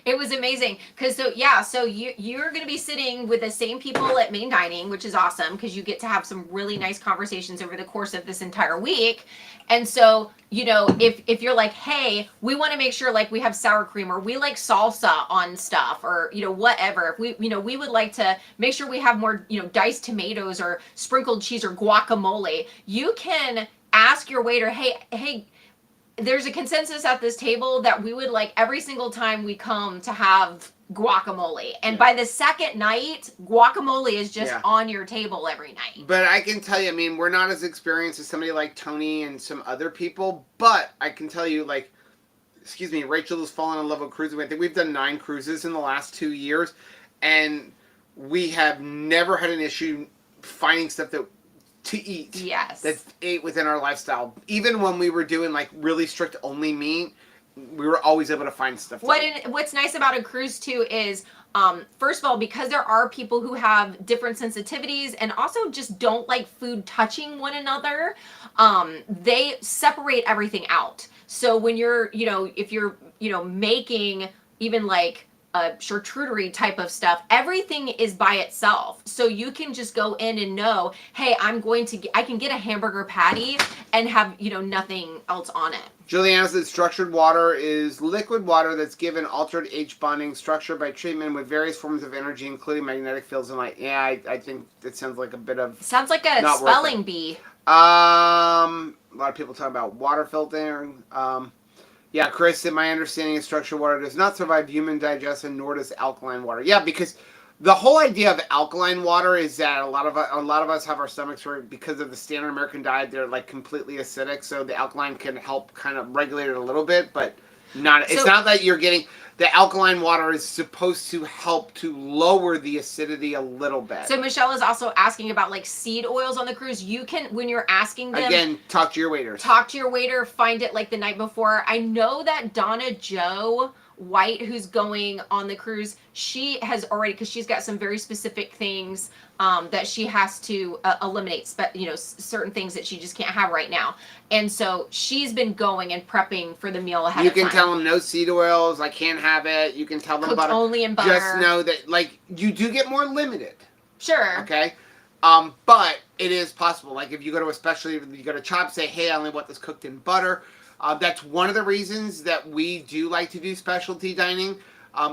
It was amazing because so you're going to be sitting with the same people at main dining, which is awesome because you get to have some really nice conversations over the course of this entire week. And so, if you're like, hey, we want to make sure like we have sour cream or we like salsa on stuff or, whatever. If we would like to make sure we have more, diced tomatoes or sprinkled cheese or guacamole. You can ask your waiter, hey, there's a consensus at this table that we would like every single time we come to have guacamole. And by the second night, guacamole is just on your table every night. But I can tell you, we're not as experienced as somebody like Tony and some other people, but I can tell you, like, Rachel has fallen in love with cruising. I think we've done 9 cruises in the last 2 years, and we have never had an issue finding stuff to eat. Yes. That's ate within our lifestyle. Even when we were doing like really strict only meat, we were always able to find stuff. What's nice about a cruise too is, first of all, because there are people who have different sensitivities and also just don't like food touching one another, they separate everything out. So when you're, if you're, making even like a charcuterie type of stuff, everything is by itself. So you can just go in and know, hey, I can get a hamburger patty and have, nothing else on it. Juliana said structured water is liquid water that's given altered H bonding structure by treatment with various forms of energy, including magnetic fields and light. Yeah, I think that sounds like a bit of... Sounds like a spelling bee. A lot of people talk about water filtering. Yeah, Chris said, my understanding is structured water does not survive human digestion, nor does alkaline water. Yeah, because the whole idea of alkaline water is that a lot of us have our stomachs where, because of the standard American diet, they're like completely acidic. So the alkaline can help kind of regulate it a little bit, but not. It's not that you're getting... The alkaline water is supposed to help to lower the acidity a little bit. So Michelle is also asking about like seed oils on the cruise. You can, when you're asking them... Again, talk to your waiters. Talk to your waiter. Find it like the night before. I know that Donna Jo White, who's going on the cruise, she has already, because she's got some very specific things that she has to eliminate, certain things that she just can't have right now. And so she's been going and prepping for the meal ahead of time. You can tell them no seed oils, I can't have it. You can tell them Cooked only in butter. Just know that, like, you do get more limited. Sure. Okay? But it is possible. Like, if you go to you go to Chop, say, hey, I only want this cooked in butter. That's one of the reasons that we do like to do specialty dining.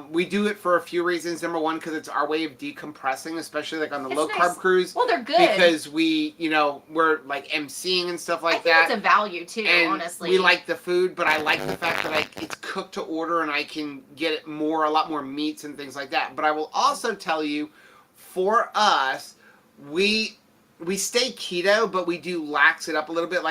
We do it for a few reasons. Number one, because it's our way of decompressing, especially like on the low-carb cruise. Well, they're good. Because we're like emceeing and stuff like that. I think it's a value, too, and honestly. We like the food, but I like the fact that it's cooked to order and I can get it a lot more meats and things like that. But I will also tell you, for us, we stay keto, but we do lax it up a little bit.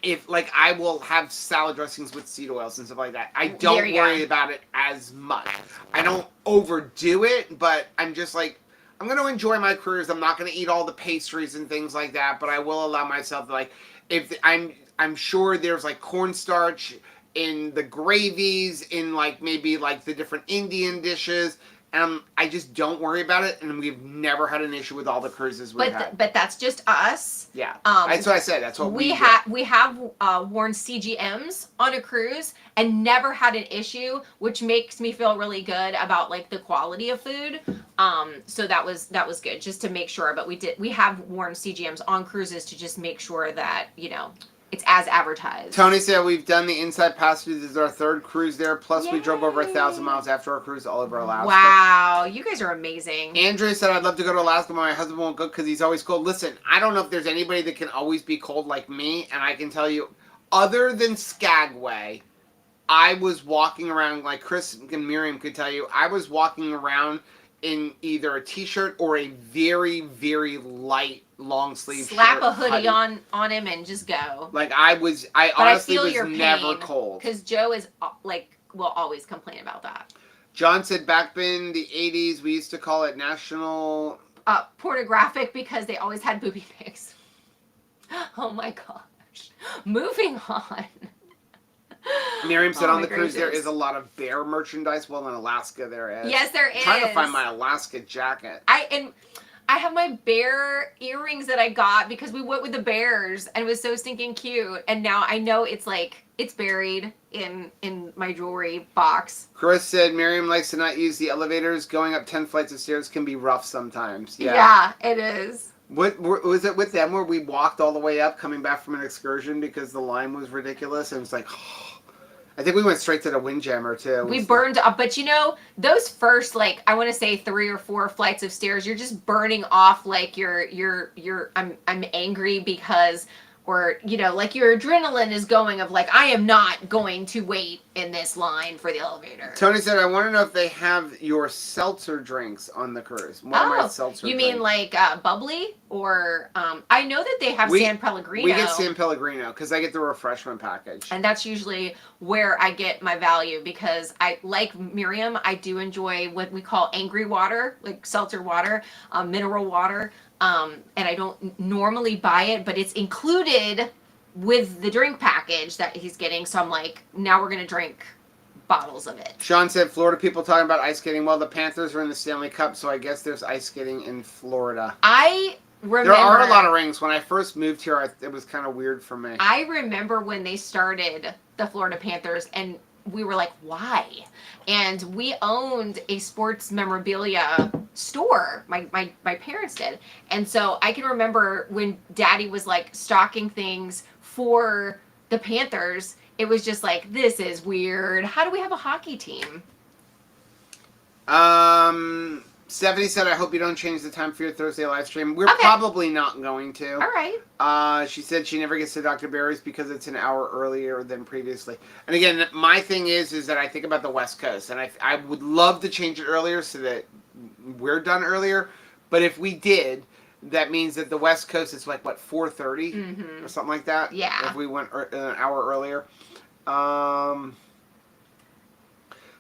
If I will have salad dressings with seed oils and stuff like that. I don't worry about it as much. I don't overdo it, but I'm just like, I'm going to enjoy my cruise. I'm not going to eat all the pastries and things like that, but I will allow myself to if I'm sure there's like cornstarch in the gravies, in maybe the different Indian dishes. I just don't worry about it, and we've never had an issue with all the cruises we've had. But that's just us. Yeah, that's what I said. That's what we have worn CGMs on a cruise and never had an issue, which makes me feel really good about the quality of food. So that was good, just to make sure. But we have worn CGMs on cruises to just make sure that it's as advertised. Tony said we've done the inside passages. This is our third cruise there. Plus, Yay. We drove over 1,000 miles after our cruise all over Alaska. Wow, you guys are amazing. Andrew said, I'd love to go to Alaska, but my husband won't go because he's always cold. Listen, I don't know if there's anybody that can always be cold like me, and I can tell you, other than Skagway, I was walking around, like Chris and Miriam could tell you, I was walking around in either a t-shirt or a very, very light long sleeve shirt. Slap a hoodie on him and just go. I honestly was never cold. Because Joe is will always complain about that. John said back in the 80s, we used to call it national... pornographic because they always had booby pics. Oh my gosh. Moving on. Miriam said on the cruise there is a lot of bear merchandise. Well, in Alaska there is. Yes, there is. I'm trying to find my Alaska jacket. I have my bear earrings that I got because we went with the bears and it was so stinking cute. And now I know it's buried in my jewelry box. Chris said Miriam likes to not use the elevators. Going up 10 flights of stairs can be rough sometimes. Yeah, it is. What was it with them where we walked all the way up coming back from an excursion because the line was ridiculous? And it's like... I think we went straight to the Windjammer too. We burned up, but those first I want to say 3 or 4 flights of stairs, you're just burning off I'm angry because, or your adrenaline is going of I am not going to wait in this line for the elevator. Tony said, I want to know if they have your seltzer drinks on the cruise. What are my seltzer you drinks? mean bubbly or I know that they have San Pellegrino. We get San Pellegrino because I get the refreshment package. And that's usually where I get my value because I like Miriam. I do enjoy what we call angry water, like seltzer water, mineral water. And I don't normally buy it, but it's included with the drink package that he's getting. So I'm like, now we're gonna drink bottles of it. Sean said, Florida people talking about ice skating. Well, the Panthers are in the Stanley Cup, so I guess there's ice skating in Florida. I remember. There are a lot of rings. When I first moved here, it was kind of weird for me. I remember when they started the Florida Panthers, and we were like, why? And we owned a sports memorabilia store. My parents did. And so I can remember when Daddy was like stocking things for the Panthers, it was just like, this is weird. How do we have a hockey team? Stephanie said, I hope you don't change the time for your Thursday live stream. We're Okay. probably not going to. All right. She said she never gets to Dr. Barry's because it's an hour earlier than previously. And again, my thing is that I think about the West Coast, and I would love to change it earlier so that we're done earlier. But if we did, that means that the West Coast is like, what, 4:30 or something like that? Yeah. If we went an hour earlier.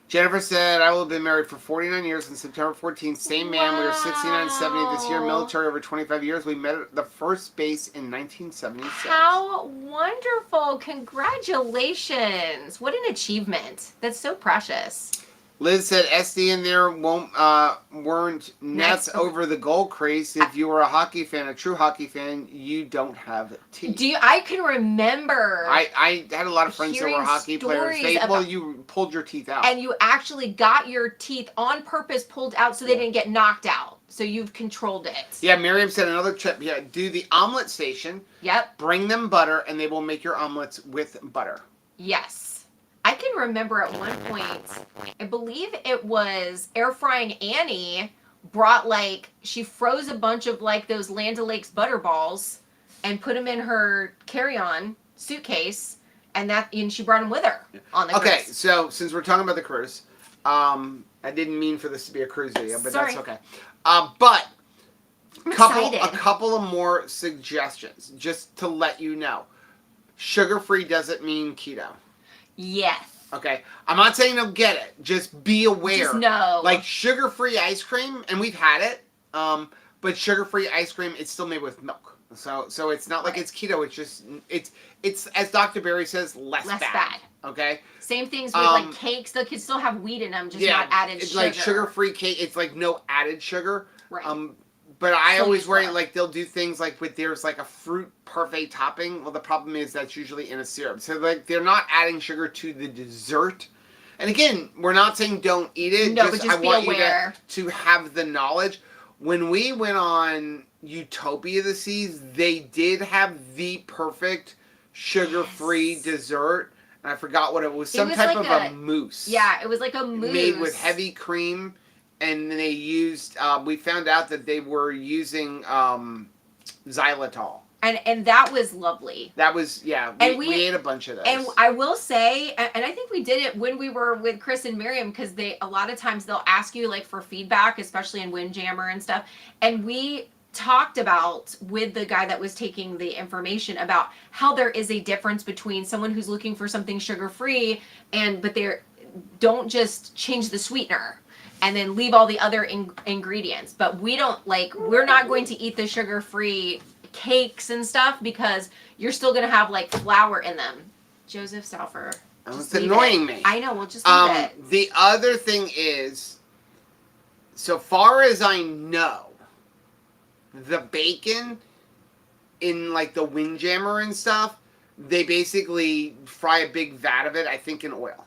Jennifer said, I will have been married for 49 years on September 14th. Same man. We were 69, 70 this year. Military over 25 years. We met at the first base in 1976. How wonderful. Congratulations. What an achievement. That's so precious. Liz said, SD in there weren't nuts over the goal craze. If you were a hockey fan, a true hockey fan, you don't have teeth. I can remember. I had a lot of friends that were hockey players. You pulled your teeth out. And you actually got your teeth on purpose pulled out so they didn't get knocked out. So you've controlled it. Yeah, Miriam said another tip. Yeah, do the omelet station. Yep. Bring them butter, and they will make your omelets with butter. Yes. I can remember at one point, I believe it was Air Frying Annie brought she froze a bunch of those Land O'Lakes butter balls and put them in her carry-on suitcase, and she brought them with her on the cruise. Okay, so since we're talking about the cruise, I didn't mean for this to be a cruise video, but Sorry. that's okay. But I'm a couple of more suggestions, just to let you know. Sugar-free doesn't mean keto. Yes. Okay, I'm not saying don't get it. Just be aware. Just know. Like sugar-free ice cream, and we've had it. But sugar-free ice cream, it's still made with milk. So it's not like it's keto. It's just it's as Dr. Barry says, less bad. Okay. Same things with cakes. They can still have wheat in them, just not added it's sugar. Like sugar-free cake. It's like no added sugar. Right. But I always worry, they'll do things there's a fruit parfait topping. Well, the problem is that's usually in a syrup. So, they're not adding sugar to the dessert. And again, we're not saying don't eat it. No, but just be aware. To have the knowledge. When we went on Utopia the Seas, they did have the perfect sugar-free dessert. And I forgot what it was. Some type of a mousse. Yeah, it was like a mousse. Made with heavy cream. And they used, we found out that they were using xylitol. And that was lovely. That was, and we ate a bunch of those. And I will say, and I think we did it when we were with Chris and Miriam, because a lot of times they'll ask you for feedback, especially in Windjammer and stuff. And we talked about with the guy that was taking the information about how there is a difference between someone who's looking for something sugar-free but they don't just change the sweetener and then leave all the other ingredients. But we don't we're not going to eat the sugar-free cakes and stuff because you're still going to have flour in them. Joseph Stauffer. It's annoying me. I know, we'll just leave it. The other thing is, so far as I know, the bacon in the Windjammer and stuff, they basically fry a big vat of it, I think, in oil.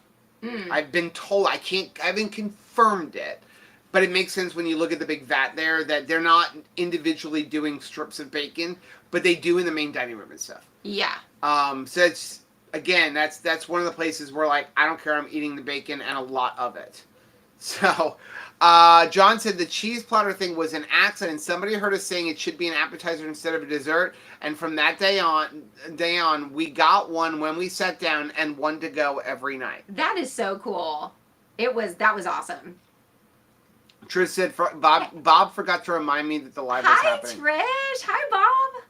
I've been told, I haven't confirmed it, but it makes sense when you look at the big vat there that they're not individually doing strips of bacon, but they do in the main dining room and stuff. Yeah. So it's, again, that's one of the places where I don't care, I'm eating the bacon and a lot of it. So, John said the cheese platter thing was an accident. Somebody heard us saying it should be an appetizer instead of a dessert, and from that day on, we got one when we sat down and one to go every night. That is so cool. That was awesome. Trish said, Bob forgot to remind me that the live was happening. Hi, Trish. Hi, Bob.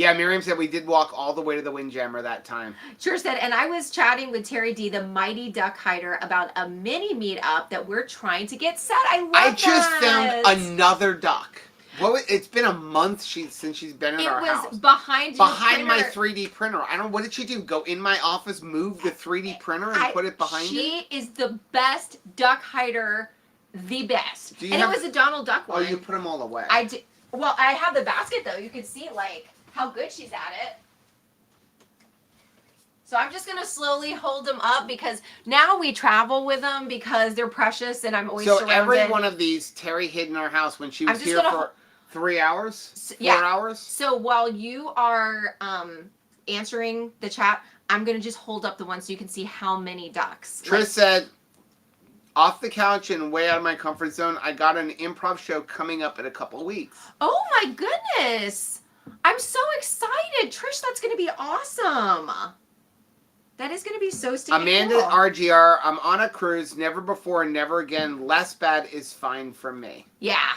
Yeah, Miriam said we did walk all the way to the Windjammer that time. Sure said, and I was chatting with Terry D, the mighty duck hider, about a mini meetup that we're trying to get set. I just that. found another duck. It's been a month since she's been in our house. It was behind my 3D printer. I don't know, what did she do? Go in my office, move the 3D printer, and put it behind it? She is the best duck hider, the best. And it was a Donald Duck one. Oh, you put them all away. I did. Well, I have the basket, though. You can see, like, how good she's at it. So I'm just going to slowly hold them up because now we travel with them because they're precious and I'm always surrounded. So every one of these, Terry hid in our house when she was here for 3 hours? 4 hours? So while you are answering the chat, I'm going to just hold up the one so you can see how many ducks. Trish said, off the couch and way out of my comfort zone, I got an improv show coming up in a couple of weeks. Oh my goodness. I'm so excited. Trish, that's going to be awesome. That is going to be so stinking Amanda cool. RGR, I'm on a cruise. Never before, never again. Less bad is fine for me. Yeah.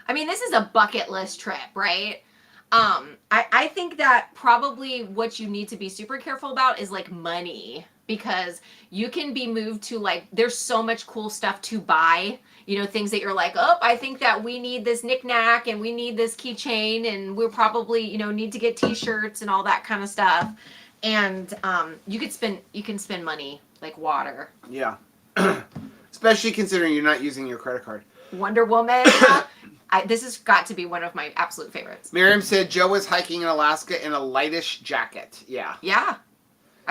I mean, this is a bucket list trip, right? I think that probably what you need to be super careful about is like money, because you can be moved to like, there's so much cool stuff to buy, you know, things that you're like, oh, I think that we need this knickknack and we need this keychain and we'll probably, you know, need to get t-shirts and all that kind of stuff. And you can spend money like water. Yeah. Especially considering you're not using your credit card. Wonder Woman. This has got to be one of my absolute favorites. Miriam said Joe was hiking in Alaska in a lightish jacket. Yeah. Yeah.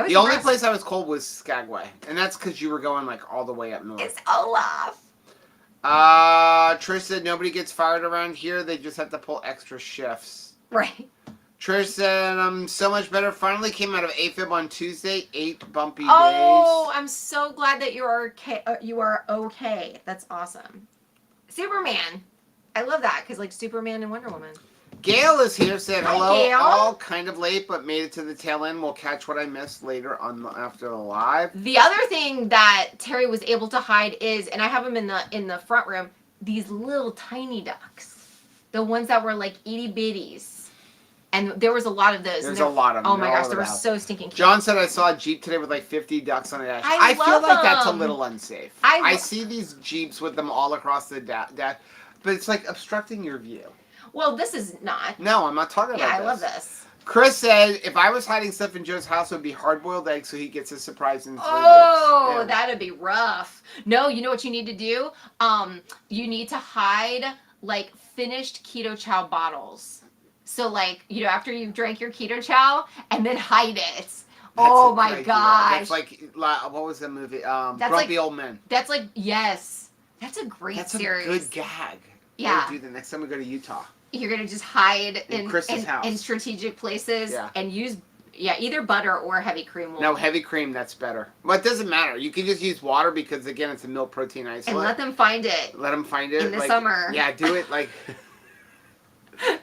The only place I was cold was Skagway. And that's because you were going like all the way up north. It's Olaf. Trish said nobody gets fired around here. They just have to pull extra shifts. Right. Trish said, I'm so much better. Finally came out of AFib on Tuesday. 8 bumpy days. Oh, I'm so glad that you are okay. You are okay. That's awesome. Superman. I love that because like Superman and Wonder Woman. Gail is here. Said hello. Hi, Gail. All kind of late, but made it to the tail end. We'll catch what I missed later on after the live. The other thing that Terry was able to hide is, and I have them in the front room, these little tiny ducks, the ones that were like itty bitties. And there was a lot of those. There's a lot of them. Oh my gosh, they were so stinking cute. John said I saw a Jeep today with like 50 ducks on it. I feel like that's a them. little unsafe. I see these Jeeps with them all across the dash, but it's like obstructing your view. Well, this is not. No, I'm not talking about this. Yeah, I love this. Chris said if I was hiding stuff in Joe's house, it would be hard-boiled eggs so he gets a surprise in 3 weeks. Oh, Yeah. that'd be rough. No, you know what you need to do? You need to hide like finished Keto Chow bottles. So like, you know, after you've drank your Keto Chow and then hide it. Oh my gosh. That's like, what was the movie? Grumpy Old Men. That's like, yes. That's a great series. That's a good gag. Yeah. Do the next time we go to Utah. You're going to just hide in Chris's house. In strategic places and use, either butter or heavy cream. No, heavy cream, that's better. Well, it doesn't matter. You can just use water because, again, it's a milk protein isolate. And let them find it. Let them find it. In the summer. Yeah, do it like...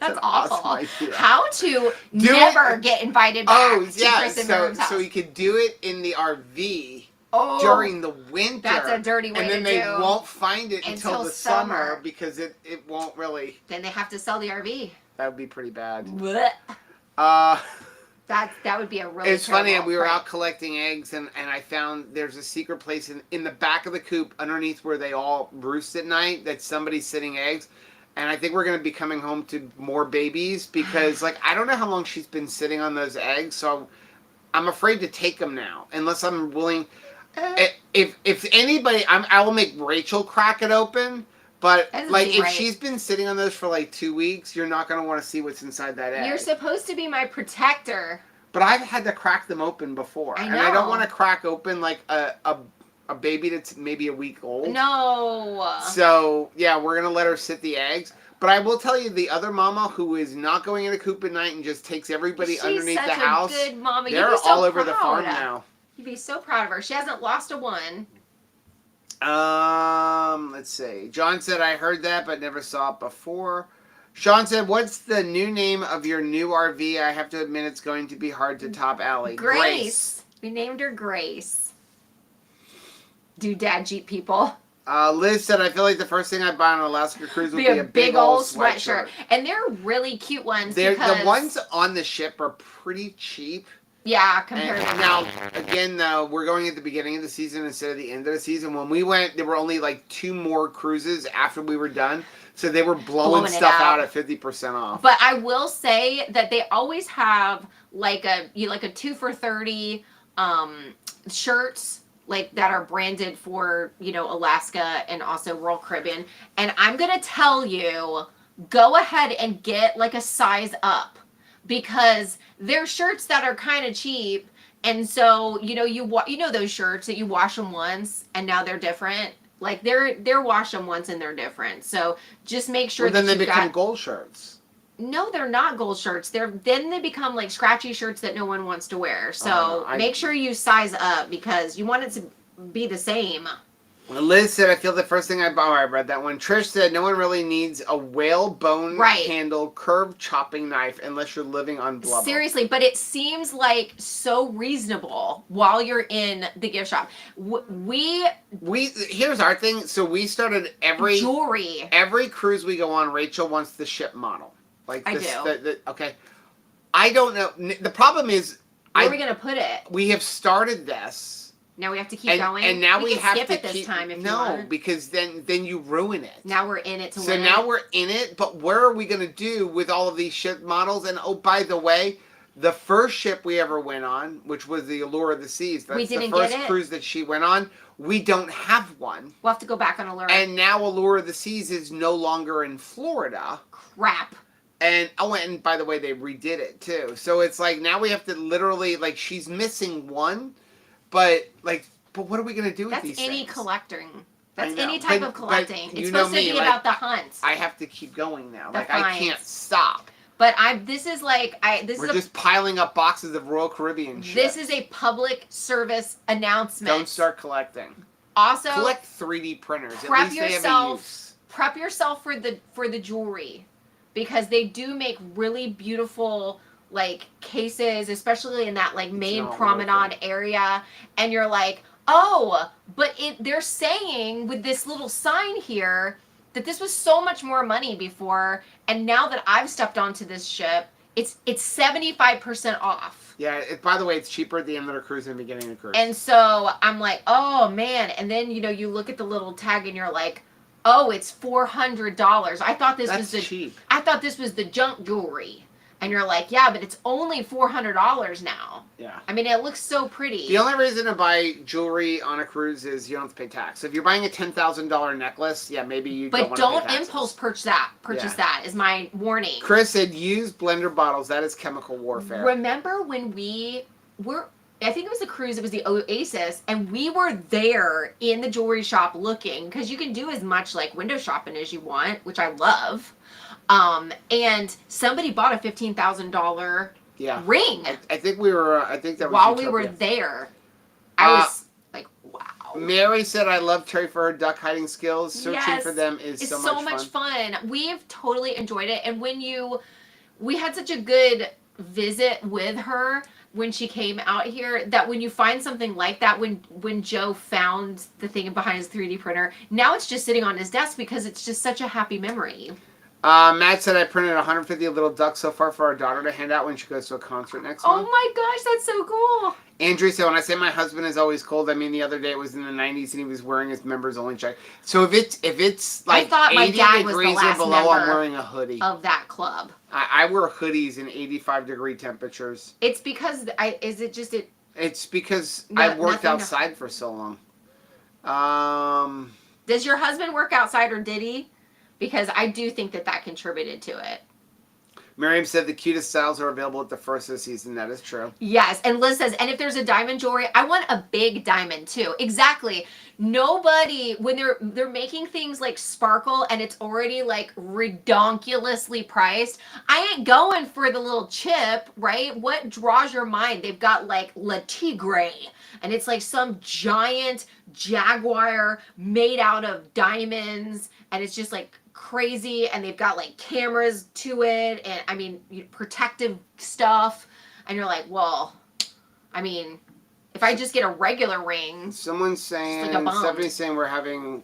That's awful. Awesome. How to never get invited back to Chris and Miriam's house. So you could do it in the RV during the winter. That's a dirty way to do. And then they won't find it until the summer because it won't really... Then they have to sell the RV. That would be pretty bad. That would be a really It's funny, we were out collecting eggs and I found there's a secret place in the back of the coop underneath where they all roost at night that somebody's sitting eggs. And I think we're going to be coming home to more babies because, like, I don't know how long she's been sitting on those eggs, so I'm afraid to take them now unless I'm willing. If anybody, I will make Rachel crack it open. But like, if she's been sitting on those for like 2 weeks, you're not going to want to see what's inside that egg. You're supposed to be my protector. But I've had to crack them open before, and I don't want to crack open like a baby that's maybe a week old. No. So, yeah, we're going to let her sit the eggs. But I will tell you, the other mama who is not going in a coop at night and just takes everybody underneath the house. She's such a good mama. They're all over the farm now. You'd be so proud of her. She hasn't lost a one. Let's see. John said, I heard that, but never saw it before. Sean said, what's the new name of your new RV? I have to admit, it's going to be hard to top, Allie. Grace. We named her Grace. Do dad Jeep people. Liz said, I feel like the first thing I buy on an Alaska cruise would Be be a a big old sweatshirt. And they're really cute ones The because ones on the ship are pretty cheap. yeah, And comparatively. now, again, though, we're going at the beginning of the season instead of the end of the season. When we went, there were only like 2 more cruises after we were done. So they were blowing stuff out at 50% off. But I will say that they always have like a 2 for $30 shirts like that are branded for, Alaska and also Royal Caribbean. And I'm going to tell you, go ahead and get like a size up because they're shirts that are kind of cheap. And so, those shirts that you wash them once and now they're different. Like they're wash them once and they're different. So just make sure then that they become gold shirts. No, they're not gold shirts. Then they become like scratchy shirts that no one wants to wear. So make sure you size up because you want it to be the same. Liz said, I feel the first thing I bought. Oh, I read that one. Trish said, no one really needs a whale bone handle curved chopping knife unless you're living on blubber. Seriously, but it seems like so reasonable while you're in the gift shop. Here's our thing. So we started jewelry. Every cruise we go on, Rachel wants the ship model. Like I do. Okay. I don't know. The problem is, where are we gonna put it? We have started this. Now we have to keep going. And now we have skip to it this time if you want. because then you ruin it. Now we're in it to win. So now we're in it, but where are we going to do with all of these ship models? And oh, by the way, the first ship we ever went on, which was the Allure of the Seas, that's the first cruise that she went on. We don't have one. We'll have to go back on Allure. And now Allure of the Seas is no longer in Florida. Crap. And by the way, they redid it too. So it's like now we have to literally she's missing one. But what are we going to do with these things? That's any collecting. That's any type of collecting. It's supposed to be about the hunt. I have to keep going now. I can't stop. But we're just piling up boxes of Royal Caribbean shit. This is a public service announcement. Don't start collecting. Also, collect 3D printers. Prep yourself. Prep yourself for the jewelry, because they do make really beautiful cases, especially in that main promenade area, and you're like, oh, but they're saying with this little sign here that this was so much more money before, and now that I've stepped onto this ship, it's 75% off. Yeah, by the way, it's cheaper at the end of the cruise than the beginning of the cruise. And so I'm like, oh man, and then you look at the little tag and you're like, oh, it's $400. I thought this was cheap. I thought this was the junk jewelry. And you're like, yeah, but it's only $400 now. Yeah. I mean, it looks so pretty. The only reason to buy jewelry on a cruise is you don't have to pay tax. So if you're buying a $10,000 necklace, yeah, maybe you don't want to pay taxes. But don't impulse purchase that. That is my warning. Chris said, use blender bottles. That is chemical warfare. Remember when we were, I think it was the cruise, it was the Oasis, and we were there in the jewelry shop looking, because you can do as much window shopping as you want, which I love. And somebody bought a $15,000 ring. I think we were. I think that was while we were there. I was like, wow. Mary said, "I love Terry for her duck hiding skills. Searching for them is so much fun. We've totally enjoyed it, and we had such a good visit with her when she came out here, that when you find something like that, when Joe found the thing behind his 3D printer, now it's just sitting on his desk because it's just such a happy memory." Matt said, I printed 150 little ducks so far for our daughter to hand out when she goes to a concert next month. Oh my gosh, that's so cool. Andrew said, when I say my husband is always cold, I mean the other day it was in the 90s and he was wearing his members only jacket. So if it's 80 degrees or below, I'm wearing a hoodie. Of that club. I wear hoodies in 85-degree temperatures. It's because, It's because I worked outside for so long. Does your husband work outside, or did he? Because I do think that contributed to it. Miriam said the cutest styles are available at the first of the season. That is true. Yes, and Liz says, and if there's a diamond jewelry, I want a big diamond too. Exactly. Nobody, when they're making things sparkle and it's already redonkulously priced, I ain't going for the little chip, right? What draws your mind? They've got La Tigre, and it's some giant jaguar made out of diamonds, and it's just crazy, and they've got cameras to it, and I mean protective stuff, and you're like, well, I mean, if I just get a regular ring, someone's saying, Stephanie's saying we're having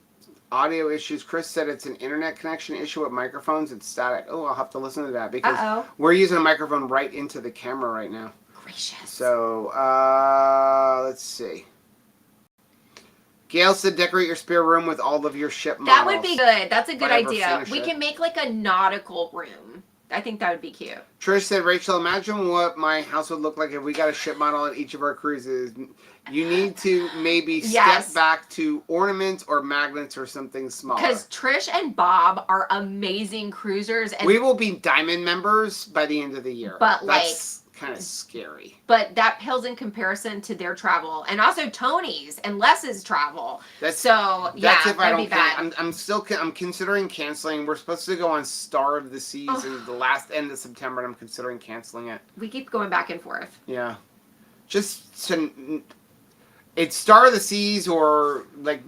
Audio issues. Chris said it's an internet connection issue with microphones. It's static. Oh, I'll have to listen to that because we're using a microphone right into the camera right now. Gracious. So, let's see. Gail said decorate your spare room with all of your ship models. That would be good. That's a good idea. We can make like a nautical room. I think that would be cute. Trish said, Rachel, imagine what my house would look like if we got a ship model at each of our cruises. You need to maybe step back to ornaments or magnets or something smaller. Because Trish and Bob are amazing cruisers. And we will be diamond members by the end of the year. But that's kind of scary. But that pales in comparison to their travel. And also Tony's and Les's travel. That's if I don't think. I'm considering canceling. We're supposed to go on Star of the Seas in the last end of September, and I'm considering canceling it. We keep going back and forth. Yeah. It's Star of the Seas or like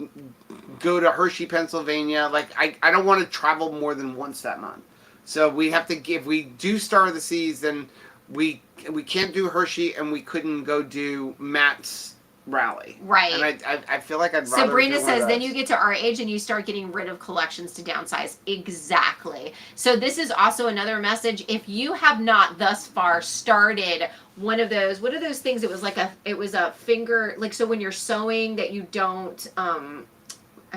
go to Hershey, Pennsylvania. Like I don't want to travel more than once that month. So we have to if we do Star of the Seas, then we can't do Hershey, and we couldn't go do Matt's rally. Right. And I feel like I'd rather Sabrina says, then you get to our age and you start getting rid of collections to downsize. Exactly. So this is also another message. If you have not thus far started one of those, what are those things? It was a finger, like, so when you're sewing that you don't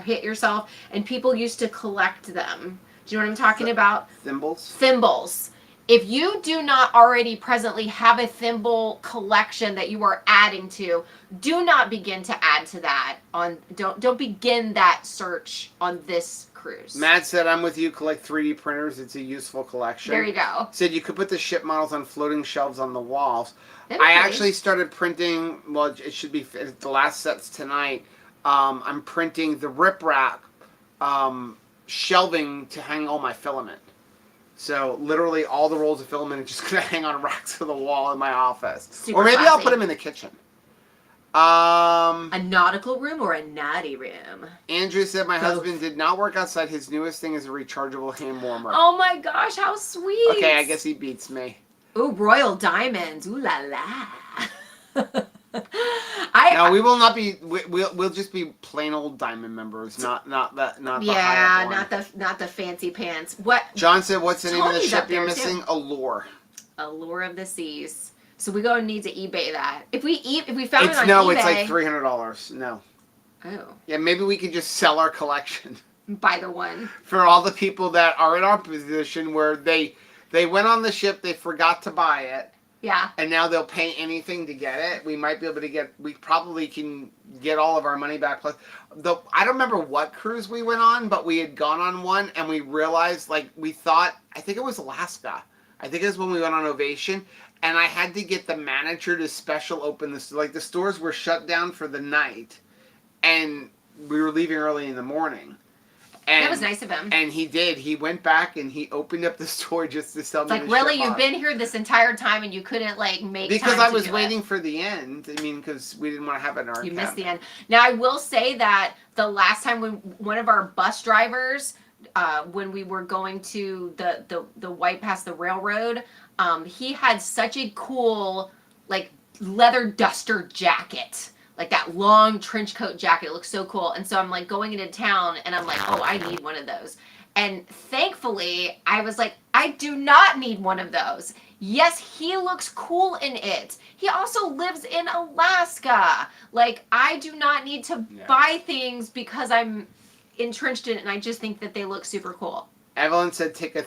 hit yourself, and people used to collect them. Do you know what I'm talking about? Thimbles. If you do not already presently have a thimble collection that you are adding to, do not begin to add to that. Don't begin that search on this cruise. Matt said, I'm with you, collect 3D printers. It's a useful collection. There you go. Said you could put the ship models on floating shelves on the walls. I actually started printing, well, it should be, the last set's tonight. I'm printing the riprap shelving to hang all my filament. So literally all the rolls of filament are just going to hang on racks to the wall in my office. Or maybe I'll put them in the kitchen. A nautical room or a naughty room? Andrew said my husband did not work outside. His newest thing is a rechargeable hand warmer. Oh my gosh, how sweet. Okay, I guess he beats me. Ooh, royal diamonds. Ooh la la. No, we will not be. We'll just be plain old diamond members, not the high up one. not the fancy pants. What? John said, "What's the name of the ship you're missing?" Allure. Allure of the Seas. So we're gonna need to eBay that. If we found it on eBay. It's like $300. No. Oh. Yeah, maybe we could just sell our collection. Buy the one. For all the people that are in our position where they went on the ship, they forgot to buy it. Yeah. And now they'll pay anything to get it. We might be able to we probably can get all of our money back. Plus, I don't remember what cruise we went on, but we had gone on one and we realized, I think it was Alaska. I think it was when we went on Ovation. And I had to get the manager to special open the stores were shut down for the night. And we were leaving early in the morning. And, that was nice of him. And he did. He went back and he opened up the store just to sell me the really, you've been here this entire time and you couldn't make because time I was waiting for the end. I mean, because we didn't want to have it in our You missed the end. Now, I will say that the last time when one of our bus drivers, when we were going to the White Pass, the railroad, he had such a cool leather duster jacket. Like that long trench coat jacket. It looks so cool. And so I'm going into town and I'm like, oh, I need one of those. And thankfully, I was like, I do not need one of those. Yes, he looks cool in it. He also lives in Alaska. I do not need to buy things because I'm entrenched in it and I just think that they look super cool. Evelyn said take a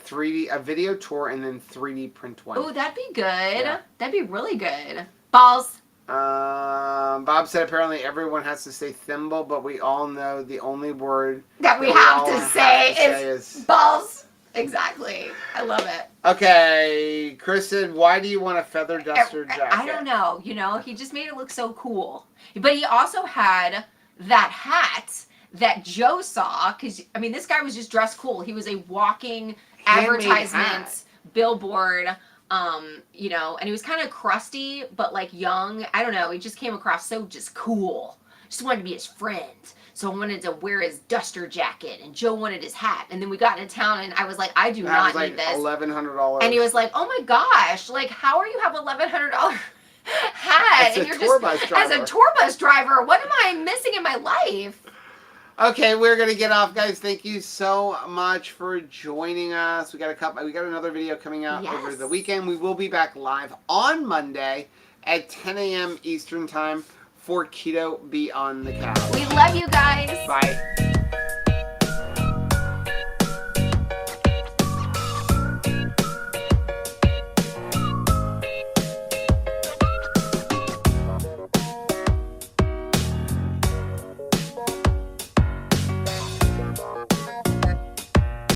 video tour and then 3D print one. Oh, that'd be good. Yeah. That'd be really good. Balls. Bob said apparently everyone has to say thimble, but we all know the only word that we have to say is balls. Exactly. I love it. Okay. Chris said, why do you want a feather duster jacket? I don't know. He just made it look so cool. But he also had that hat that Joe saw, because, this guy was just dressed cool. He was a walking advertisement billboard. And he was kind of crusty, but young. I don't know. He just came across so just cool. Just wanted to be his friend. So I wanted to wear his duster jacket, and Joe wanted his hat. And then we got into town, and I was like, I do not need this. $1,100. And he was like, oh my gosh, how are you have $1,100 hat? As a tour bus driver. As a tour bus driver, what am I missing in my life? Okay, we're gonna get off, guys. Thank you so much for joining us. We got another video coming out over the Yes. weekend. We will be back live on Monday at 10 a.m. Eastern time for Keto Beyond the Couch. We love you guys. Bye.